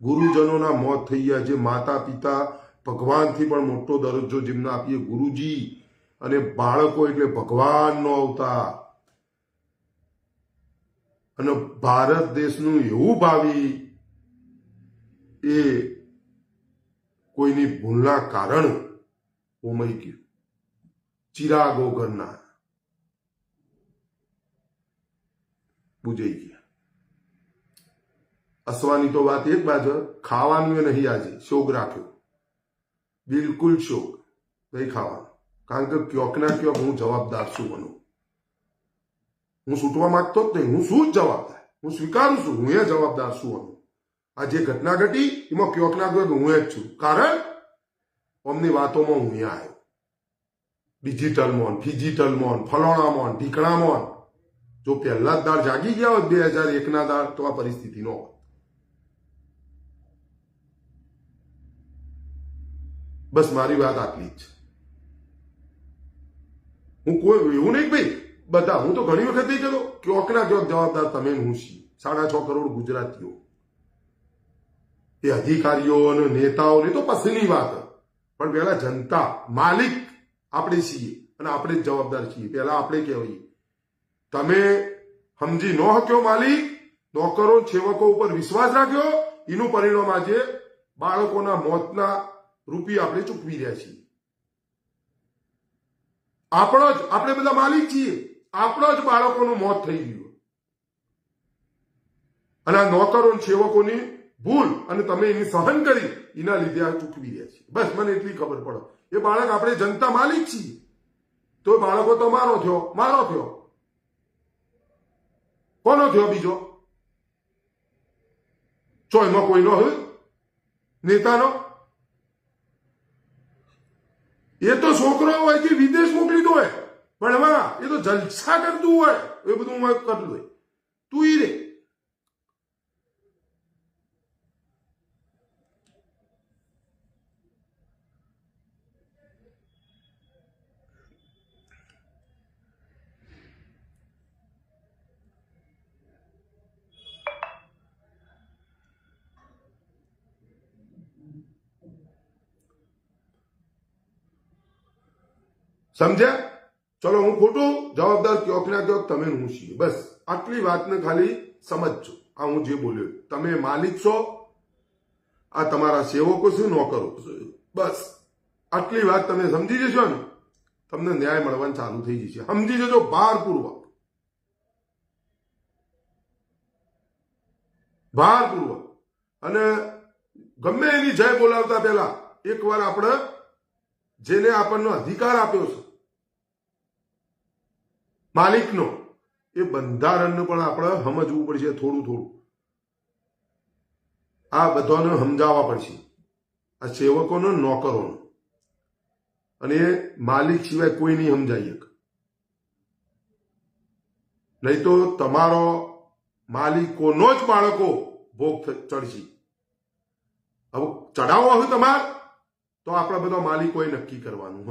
ગુરુજનોના મોત થઈ ગયા, જે માતા પિતા ભગવાનથી પણ મોટો દરજ્જો જેમને આપીએ ગુરુજી, અને બાળકો એટલે ભગવાનનો અવતાર. અને ભારત દેશનું એવું ભાવિ એ કોઈની ભૂલના કારણ હોમાઈ ગયું. ચિરાગો ઘરના બુજાઈ ગયા. હસવાની તો વાત એક બાજુ, ખાવાનું એ નહીં. આજે શોક રાખ્યો, બિલકુલ શોક નહીં ખાવાનું. કારણ કે ક્યોક ના ક્યોક હું જવાબદાર છું. હું છૂટવા માંગતો જ નહીં. હું શું જ જવાબદાર, હું સ્વીકારું છું, હું એ જવાબદાર છું. આ જે ઘટના ઘટી એમાં ક્યોક ના ક્યોક હું જ છું. કારણ અમની વાતોમાં હું અહીંયા આવ્યો. ડિજિટલ મોન, ફિજિટલ મોન, ફલોણા મોન, ઢીકણા મોન. જો પહેલા જ દાળ જાગી ગયા હોત 2001 ના દાળ, તો આ પરિસ્થિતિ ન હોત. બસ મારી વાત આટલી જ છે. હું કોઈ એવું નહીં ભાઈ, બધા હું તો ઘણી વખત નહીં કહેતો, ક્યોક ના ક્યોક જવાબદાર તમે હું છીએ. 6.5 કરોડ ગુજરાતીઓ, એ અધિકારીઓ અને નેતાઓની તો પછીની વાત, પણ પહેલા જનતા, માલિક આપણે છીએ અને આપણે જ જવાબદાર છીએ. પહેલા આપણે કહેવાય. તમે સમજી ન શક્યો માલિક, નોકરો સેવકો ઉપર વિશ્વાસ રાખ્યો, એનું પરિણામ આજે બાળકોના મોતના રૂપિયા આપણે ચૂકવી રહ્યા છીએ. આપણે બધા માલિક છીએ. આપણો જ બાળકોનું મોત થઈ ગયું. અને આ નોકરો સેવકોની ભૂલ અને તમે એની સહન કરી, એના લીધે આ ચૂકવી રહ્યા છીએ. બસ મને એટલી ખબર પડે. એ બાળક આપણે જનતા માલિક છીએ, તો બાળકો તો મારો થયો. કોનો થયો બીજો? ચોયમાં કોઈનો હોય નેતાનો? એ તો છોકરો હોય કે વિદેશ મોકલી દો હોય, પણ એમાં એ તો જલસા કરતું હોય, એ બધું કરતું હોય. તું ઈ રે સમજ્યા? ચલો હું ખોટું, જવાબદાર ક્યોક ના ક્યોક તમે હું છીએ. બસ આટલી વાતને ખાલી સમજજો. આ હું જે બોલ્યો, તમે માલિક છો, આ તમારા સેવકો શું નોકરો. બસ આટલી વાત તમે સમજી જશો ને, તમને ન્યાય મળવાનું ચાલુ થઈ જશે. સમજી જજો ભારપૂર્વક. અને ગમે એની જય બોલાવતા પહેલા એકવાર આપણે જેને આપણને અધિકાર આપ્યો છે માલિકનો, એ બંધારણને પણ આપણે સમજવું પડશે. થોડું આ બધાને સમજાવવા પડશે, આ સેવકોનો, નોકરોનો. અને એ માલિક સિવાય કોઈ નહીં સમજાય. નહીં તો તમારો માલિકોનો જ બાળકો ભોગ ચડશે. હવે ચડાવો હોય તમારે તો આપણા બધા માલિકોએ નક્કી કરવાનું. હ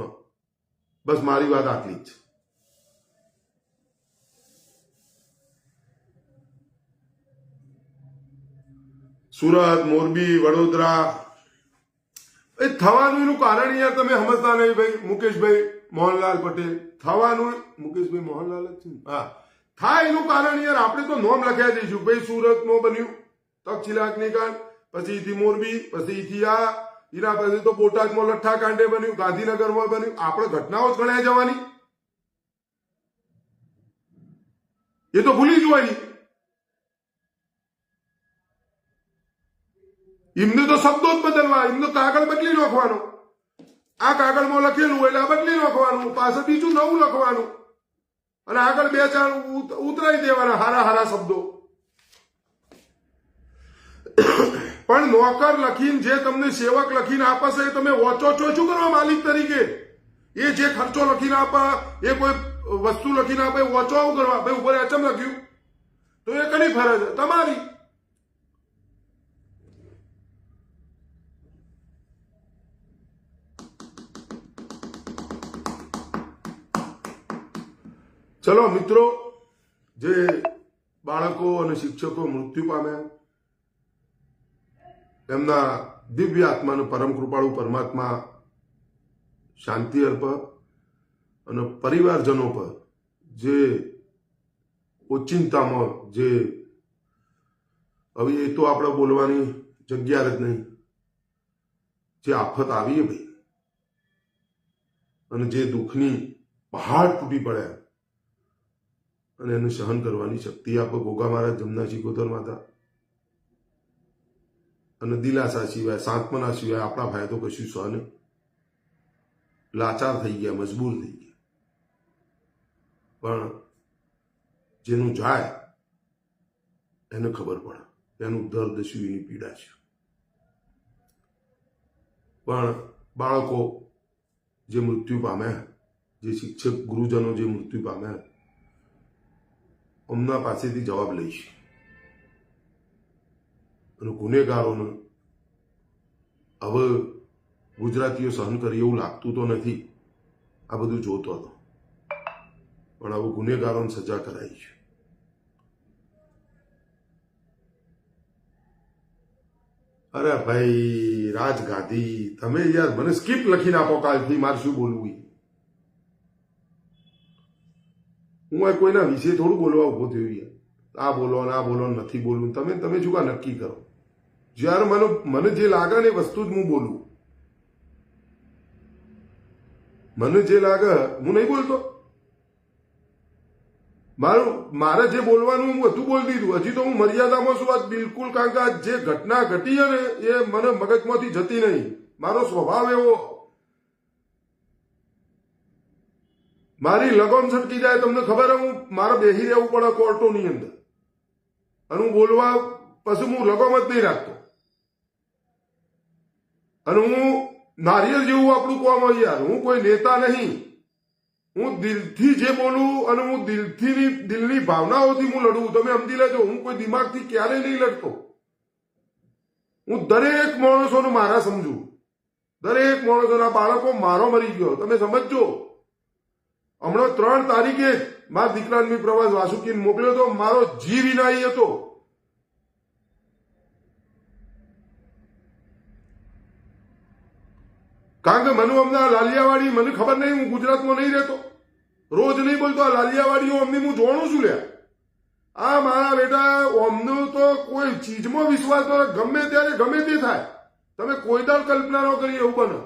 બસ મારી વાત આટલી જ છે. સુરત, મોરબી, વડોદરા એ થવાનું એનું કારણ યાર તમે સમજતા નહીં ભાઈ. મુકેશભાઈ મોહનલાલ પટેલ થવાનું, મુકેશભાઈ મોહનલાલ જ છે. હા, થાય એનું કારણ યાર આપણે તો નોમ લખ્યા જઈશું ભાઈ. સુરતમાં બન્યું તક્ષશિલા અગ્નિકાંડ, પછી થી મોરબી, પછી થી આ એના પછી તો બોટાદમાં લઠ્ઠા કાંડે બન્યું, ગાંધીનગરમાં બન્યું. આપણે ઘટનાઓ જ ગણાય જવાની, એ તો ભૂલી જવાની. એમને તો શબ્દો જ બદલવા, એમને કાગળ બદલી નાખવાનો. આ કાગળમાં લખેલું એટલે આ બદલી નાખવાનું, પાછળ બીજું નવું લખવાનું અને આગળ 2-4 ઉતરાઈ દેવાના હારા હારા શબ્દો. પણ નોકર લખીને જે તમને સેવક લખીને આપે છે તમે ઓછો છો શું કરવા માલિક તરીકે? એ જે ખર્ચો લખીને આપે, એ કોઈ વસ્તુ લખીને આપે, ઓછો આવું કરવા ભાઈ ઉપર એચમ લખ્યું તો એ કની ફરજ તમારી. ચલો મિત્રો, જે બાળકો અને શિક્ષકો મૃત્યુ પામ્યા એમના દિવ્ય આત્માને પરમ કૃપાળુ પરમાત્મા શાંતિ અર્પે અને પરિવારજનો પર જે ઓચિંતામાં જે હવે એ તો આપણે બોલવાની જગ્યા જ નહીં, જે આફત આવી ભાઈ અને જે દુઃખની પહાડ તૂટી પડ્યા અને એને સહન કરવાની શક્તિ આપે ગોગા મહારાજ, જમના શિકોતર માતા. અને દિલાસા સિવાય, સાંત્વના સિવાય આપણા ભાઈ તો કશું સહ નહીં. લાચાર થઈ ગયા, મજબૂર થઈ ગયા. પણ જેનું જાય એને ખબર પડે એનું દર્દ શું, એની પીડા શું. પણ બાળકો જે મૃત્યુ પામ્યા, જે શિક્ષક ગુરુજનો જે મૃત્યુ પામ્યા, એમના પાસેથી જવાબ લઈશ અને ગુનેગારોને હવે ગુજરાતીઓ સહન કરી એવું લાગતું તો નથી. આ બધું જોતો હતો, પણ હવે ગુનેગારોને સજા કરાઈ છે. અરે ભાઈ રાજગાદી, તમે યાર મને સ્ક્રિપ્ટ લખીને આપો કાલથી, મારે શું બોલવું. હું કોઈના વિશે થોડું બોલવા ઉભો થયો યાર. આ બોલો ને આ બોલો નથી બોલવું. તમે શું કા નક્કી કરો. જ્યારે મને જે લાગે ને એ વસ્તુ જ હું બોલું. મને જે લાગે હું નહીં બોલતો. મારે જે બોલવાનું હું બધું બોલી દીધું. હજી તો હું મર્યાદામાં છું. આ બિલકુલ, કારણ કે આ જે ઘટના ઘટી છે ને એ મને મગજમાંથી જતી નહીં. મારો સ્વભાવ એવો, મારી લગામ છટકી જાય તમને ખબર હું મારે બેસી રહેવું પડે કોર્ટોની અંદર અને હું બોલવા પછી હું લગામ જ નહીં રાખતો. અને હું નારિયેળ જેવું આપણું કોમ હોય યાર. હું કોઈ નેતા નહીં. હું દિલથી જે બોલું અને હું દિલની ભાવનાઓથી હું લડું. તમે સમજી લેજો, હું કોઈ દિમાગથી ક્યારેય નહીં લડતો. હું દરેક માણસોને મારા સમજુ. દરેક માણસોના બાળકો મારો મરી ગયો, તમે સમજજો. હમણાં 3 તારીખે મારા દીકરાને પ્રવાસ વાસુકીને મોકલ્યો હતો. મારો જીવ વિનાઈ હતો. કારણ કે મને અમને લાલિયાવાડી, મને ખબર નહીં, હું ગુજરાતમાં નહીં રહેતો, રોજ નહીં બોલતો. આ લાલિયાવાડીઓ અમને હું જોણું છું લ્યા. આ મારા બેટા અમને તો કોઈ ચીજમાં વિશ્વાસ ન, ગમે ત્યારે ગમે તે થાય. તમે કોઈ દાળ કલ્પના ન કરી એવું બને.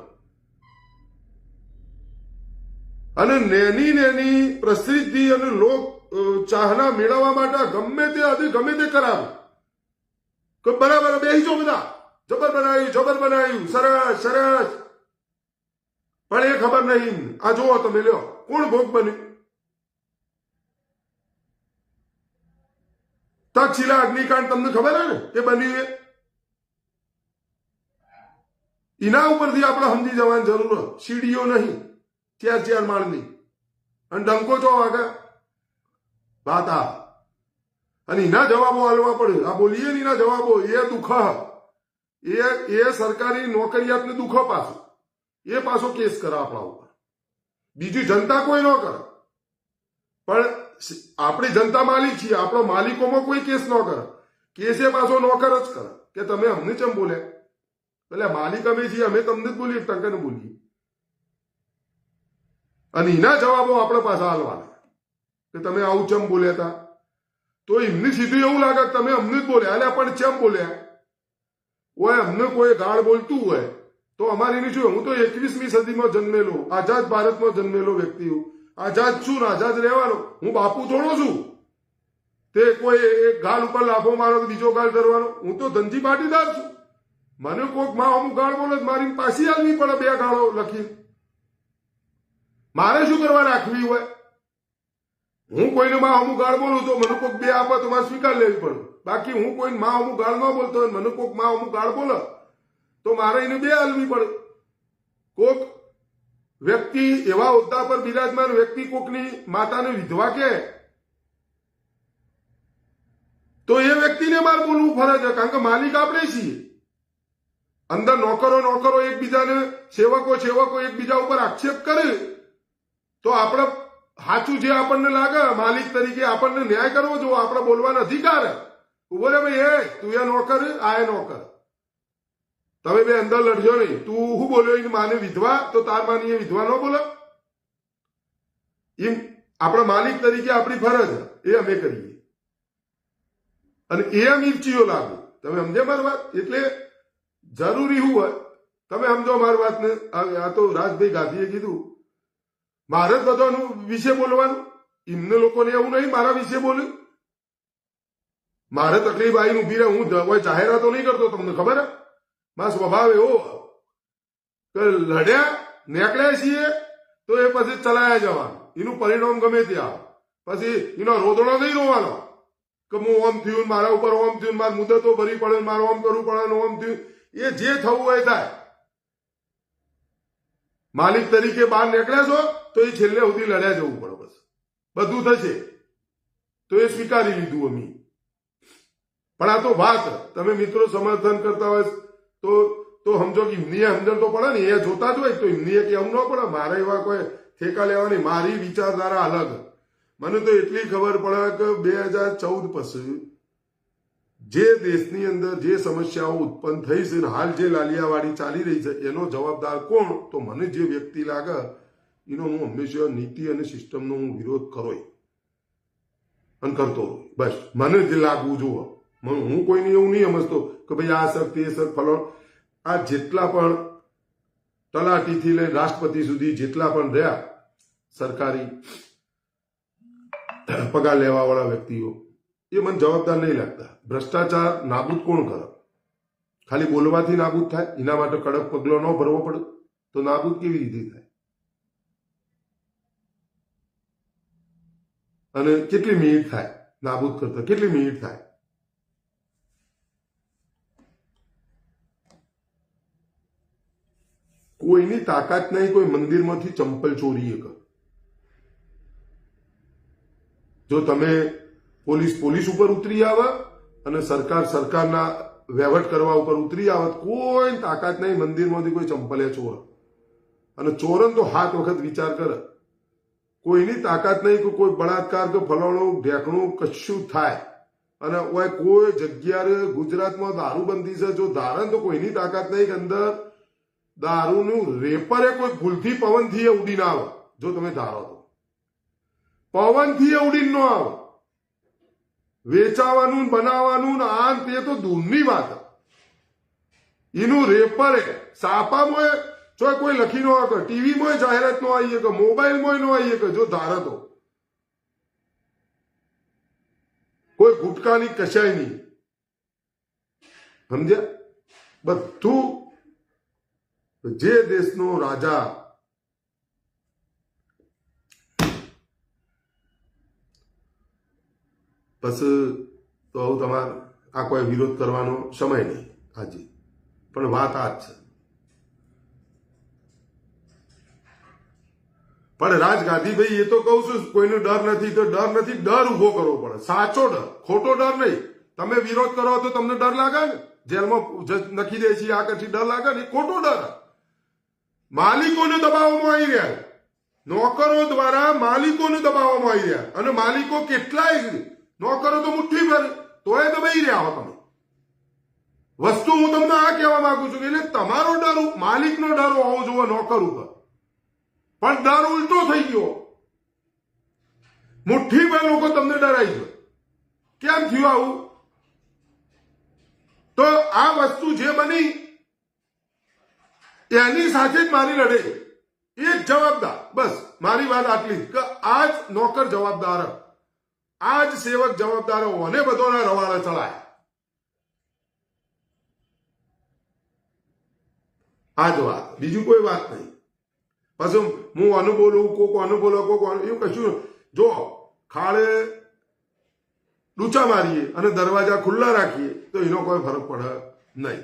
અને નેની પ્રસિદ્ધિ અને લોક ચાહના મેળવવા માટે ગમે તે કરાવે કે બરાબર બેસી જાઓ બધા, જબર બનાવ્યું, સરસ. પણ એ ખબર નહીં. આ જુઓ તમે, લ્યો કોણ ભોગ બન્યું? તક્ષશિલા અગ્નિકાંડ તમને ખબર હે ને કે બન્યું? એના ઉપરથી આપણે સમજી જવાની જરૂર. સીડીઓ નહીં, 4 માળની, અને ડંકો ચો વાગે વાત આ અને એના જવાબો આલવા પડે. આ બોલીએ ને એના જવાબો એ દુઃખ એ સરકારી નોકરિયાતને દુઃખ પાછું એ પાછો કેસ કરે આપણા ઉપર. બીજી જનતા કોઈ ન કરે, પણ આપણી જનતા માલિક છીએ, આપણો માલિકોમાં કોઈ કેસ ન કરે. કેસે પાછો નોકર જ કરે કે તમે અમને ચમ બોલ્યા, એટલે માલિક અમે છીએ, અમે તમને જ બોલીએ, ટંકાને બોલીએ. અને એના જવાબો આપણે પાછા હાલવાના કે તમે આવું ચમ બોલ્યા હતા. તો એમને સીધું એવું લાગે કે તમે અમને જ બોલ્યા, એટલે પણ ચમ બોલ્યા હોય. અમને કોઈ ગાળ બોલતું હોય તો અમારી નહીં શું. હું તો 21મી સદીમાં જન્મેલો, આઝાદ ભારતમાં જન્મેલો વ્યક્તિ હું. આઝાદ છું ને આઝાદ રહેવાનો. હું બાપુ થોડો છું તે કોઈ એક ગાલ ઉપર લાફો મારો બીજો ગાલ કરવાનો. હું તો ધનજી પાટીદાર છું. મને કોઈક માં અમુક ગાળ બોલે મારી પાછી આવવી પડે 2 ગાળો લખી. મારે શું કરવા રાખવી હોય. હું કોઈને માં અમુક ગાળ બોલું તો મને કોઈક 2 આપે તો મારે સ્વીકાર લેવી પડે. બાકી હું કોઈ માં અમુક ગાળ ન બોલતો હોય, મને કોઈક માં અમુક ગાળ બોલે તો મારે એને 2 હાલવી પડે. કોક વ્યક્તિ એવા હોદ્દા પર બિરાજમાન વ્યક્તિ કોકની માતાને વિધવા કે તો એ વ્યક્તિને મારે બોલવું ફરજ છે, કારણ કે માલિક આપણે છીએ. અંદર નોકરો એકબીજાને સેવકો એકબીજા ઉપર આક્ષેપ કરે તો આપણે સાચું જે આપણને લાગે માલિક તરીકે આપણને ન્યાય કરવો જો. આપણે બોલવાનો અધિકાર બોલે ભાઈ તું એ નોકર આ એ નોકર, તમે બે અંદર લડજો નહીં. તું શું બોલ્યો એને માને વિધવા તો તાર માની એ વિધવા ન બોલે. એમ આપણા માલિક તરીકે આપણી ફરજ એ અમે કરીએ અને એ મિર્ચીઓ લાગુ. તમે સમજે મારી વાત. એટલે જરૂરી શું હોય તમે સમજો મારી વાતને. આ તો રાજભાઈ ગાંધીએ કીધું મારે જ બધાનું વિશે બોલવાનું. એમને લોકોને એવું નહીં મારા વિશે બોલે. મારે તકલીફ આવીને ઉભી રહે. હું કોઈ જાહેરાતો નહીં કરતો. તમને ખબર હે મારો સ્વભાવ એવો કે લડ્યા નીકળ્યા છીએ તો એ પછી ચલાયા જવાનું. એનું પરિણામ ગમે તે આવે. પછી એનો રોદણો નહીં રોવાનો કે હું ઓમ થયું મારા ઉપર ઓમ થયું, મારી મુદતો ભરી પડે, મારે ઓમ કરવું પડે, ઓમ થયું. એ જે થવું હોય થાય. માલિક તરીકે બહાર નીકળ્યા છો તો એ છેલ્લે સુધી લડ્યા જવું પડે. બસ બધું થશે તો એ સ્વીકારી લીધું અમે. પણ આ તો વાત તમે મિત્રો સમર્થન કરતા હોય તો સમજો કે એમની સમજણ તો પડે ને. એ જોતા જ હોય તો એમની કેવું ન પડે. મારે એવા કોઈ ઠેકા લેવાની. મારી વિચારધારા અલગ. મને તો એટલી ખબર પડે કે 2014 પછી જે દેશની અંદર જે સમસ્યાઓ ઉત્પન્ન થઈ છે ને હાલ જે લાલિયાવાડી ચાલી રહી છે એનો જવાબદાર કોણ, તો મને જે વ્યક્તિ લાગે એનો હું હંમેશા નીતિ અને સિસ્ટમનો હું વિરોધ કરો અને કરતો. બસ મને જે લાગવું જુઓ. હું કોઈને એવું નહીં સમજતો કે ભાઈ આ શક તે શક ફલો. આ જેટલા પણ તલાટીથી લઈને રાષ્ટ્રપતિ સુધી જેટલા પણ રહ્યા સરકારી પગાર લેવા વાળા વ્યક્તિઓ એ મને જવાબદાર નહીં લાગતા. ભ્રષ્ટાચાર નાબૂદ કોણ કરે? ખાલી બોલવાથી નાબૂદ થાય? એના માટે કડક પગલો ન ભરવો પડે તો નાબૂદ કેવી રીતે થાય? અને કેટલી મિનિટ થાય નાબૂદ કરતા? કેટલી મિનિટ થાય? કોઈની તાકાત નહીં કોઈ મંદિરમાંથી ચંપલ ચોરી કરે. જો તમે પોલીસ ઉપર ઉતરી આવે અને સરકારના વહીવટ કરવા ઉપર ઉતરી આવે, કોઈ તાકાત નહીં મંદિરમાંથી કોઈ ચંપલે ચોર. અને ચોરન તો 7 વખત વિચાર કરે. કોઈની તાકાત નહીં કે કોઈ બળાત્કાર કે ફલાણું ઢેકણું કશું થાય. અને કોઈ જગ્યાએ ગુજરાતમાં દારૂબંધી છે, જો ધારણ તો કોઈની તાકાત નહીં કે અંદર દારૂનું રેપરે કોઈ ભૂલથી પવનથી એ ઉડીને આવે. જો તમે ધારો તો પવનથી એ ઉડીને ન આવે. વેચાવાનું બનાવવાનું આ તે તો દૂરની વાત. એનું રેપરે સાપામાં જો કોઈ લખી ન આવે, ટીવીમાં જાહેરાત ન આવી કે મોબાઈલમાં ન આવી કે જો ધારે તો કોઈ ગુટકાની કશાય નહીં. સમજ્યા? બધું જે દેશનો રાજા પછી તો આવું તમારે આ કોઈ વિરોધ કરવાનો સમય નહીં આજે. પણ વાત આ જ છે. પણ રાજ ગાંધીભાઈ એ તો કહું છું કોઈનો ડર નથી તો ડર નથી, ડર ઉભો કરવો પડે, સાચો ડર, ખોટો ડર નહીં. તમે વિરોધ કરો તો તમને ડર લાગે ને, જેલમાં નખી દે છે આ કરતી ડર લાગે ને, ખોટો ડર. માલિકોને દબાવવામાં આવી રહ્યા, નોકરો દ્વારા માલિકોને દબાવવામાં આવી રહ્યા, અને માલિકો કેટલાય નોકરો તો મુઠ્ઠી ભર તોય દબાઈ રહ્યા હો તમે. વસ્તુ હું તમને આ કહેવા માંગુ છું કે એટલે તમારો ડર માલિકનો ડર હોવો જોઈએ નોકર ઉપર, પણ ડર ઉલટો થઈ ગયો. મુઠ્ઠીભર લોકો તમને ડરાઈ ગયો. કેમ થયું આવું? તો આ વસ્તુ જે બની એની સાથે જ મારી લડાઈ. એક જવાબદાર, બસ મારી વાત આટલી કે આ જ નોકર જવાબદાર, આ જ સેવક જવાબદાર અને બધોના રવાડા ચલાય. આ જ વાત, બીજું કોઈ વાત નહીં. પછી હું આનું બોલું, કોક આનું બોલો, કોક એવું કશું. જો ખાડે ડૂચા મારીએ અને દરવાજા ખુલ્લા રાખીએ તો એનો કોઈ ફરક પડે નહીં.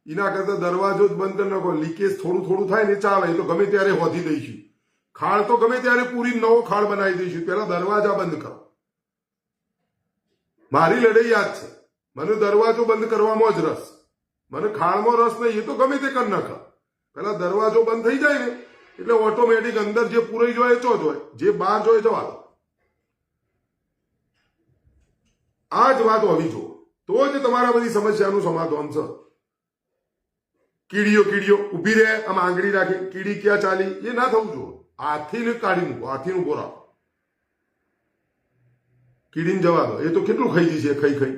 એના કરતા દરવાજો જ બંધ કરી નાખો, લીકેજ થોડું થોડું થાય ને ચાલે, એ તો ગમે ત્યારે હોધી દઈશું. ખાડ તો ગમે ત્યારે પૂરી નવો ખાડ બનાવી દઈશું, પેલા દરવાજા બંધ કરો. મારી લડાઈ યાદ છે, મને દરવાજો બંધ કરવામાં જ રસ, મને ખાડમાં રસ નહીં. એ તો ગમે તે કરી નાખે, પેલા દરવાજો બંધ થઈ જાય ને એટલે ઓટોમેટિક અંદર જે પૂરાઈ જોઈએ ચો જોઈએ, જે બહાર જોઈએ જવા દો. આ જ વાત હોવી જોઈએ, તો જ તમારા બધી સમસ્યાનું સમાધાન છે. કીડીઓ ઉભી રહે, આમ આંગળી રાખી, કીડી ક્યાં ચાલી, એ ના થવું જોઈએ. હાથીને કાઢી મૂકો, હાથીનું ઉભો રાખો, કીડીને જવા દો. એ તો કેટલું ખાઈ જશે ખાઈ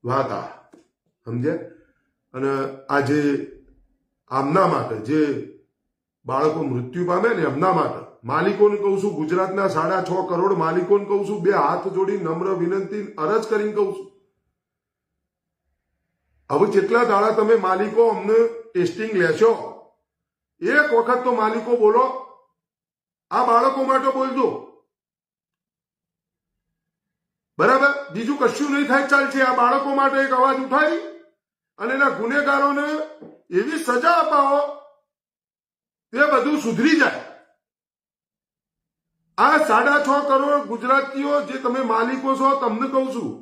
વાત. આ સમજ્યા? અને આજે આમના માટે જે બાળકો મૃત્યુ પામે ને એમના માટે માલિકોને કહું છું, ગુજરાતના 6.5 કરોડ માલિકોને કહું છું, 2 હાથ જોડી નમ્ર વિનંતી અરજ કરીને કહું છું, હવે જેટલા દાડા તમે માલિકો અમને ટેસ્ટિંગ લેશો, એક વખત તો માલિકો બોલો, આ બાળકો માટે બોલજો, બરાબર? બીજું કશું નહીં થાય, ચાલશે. આ બાળકો માટે એક અવાજ ઉઠાવી અને એના ગુનેગારોને એવી સજા અપાવો તે બધું સુધરી જાય. આ 6.5 કરોડ ગુજરાતીઓ જે તમે માલિકો છો, તમને કહું છું,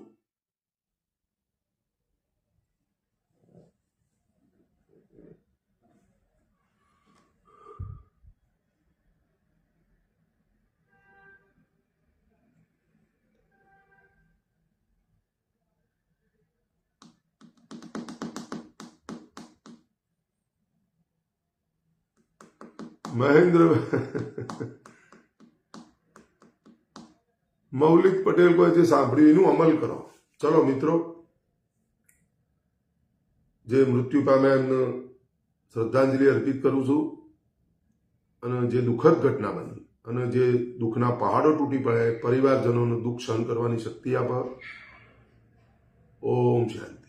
મહેન્દ્ર મૌલિક પટેલ કોઈ જે સાંભળ્યું એનું અમલ કરો. ચલો મિત્રો, જે મૃત્યુ પામ્યા એમને શ્રદ્ધાંજલિ અર્પિત કરું છું, અને જે દુઃખદ ઘટના બની અને જે દુઃખના પહાડો તૂટી પડે, પરિવારજનોનું દુઃખ સહન કરવાની શક્તિ આપે. ઓમ શાંતિ.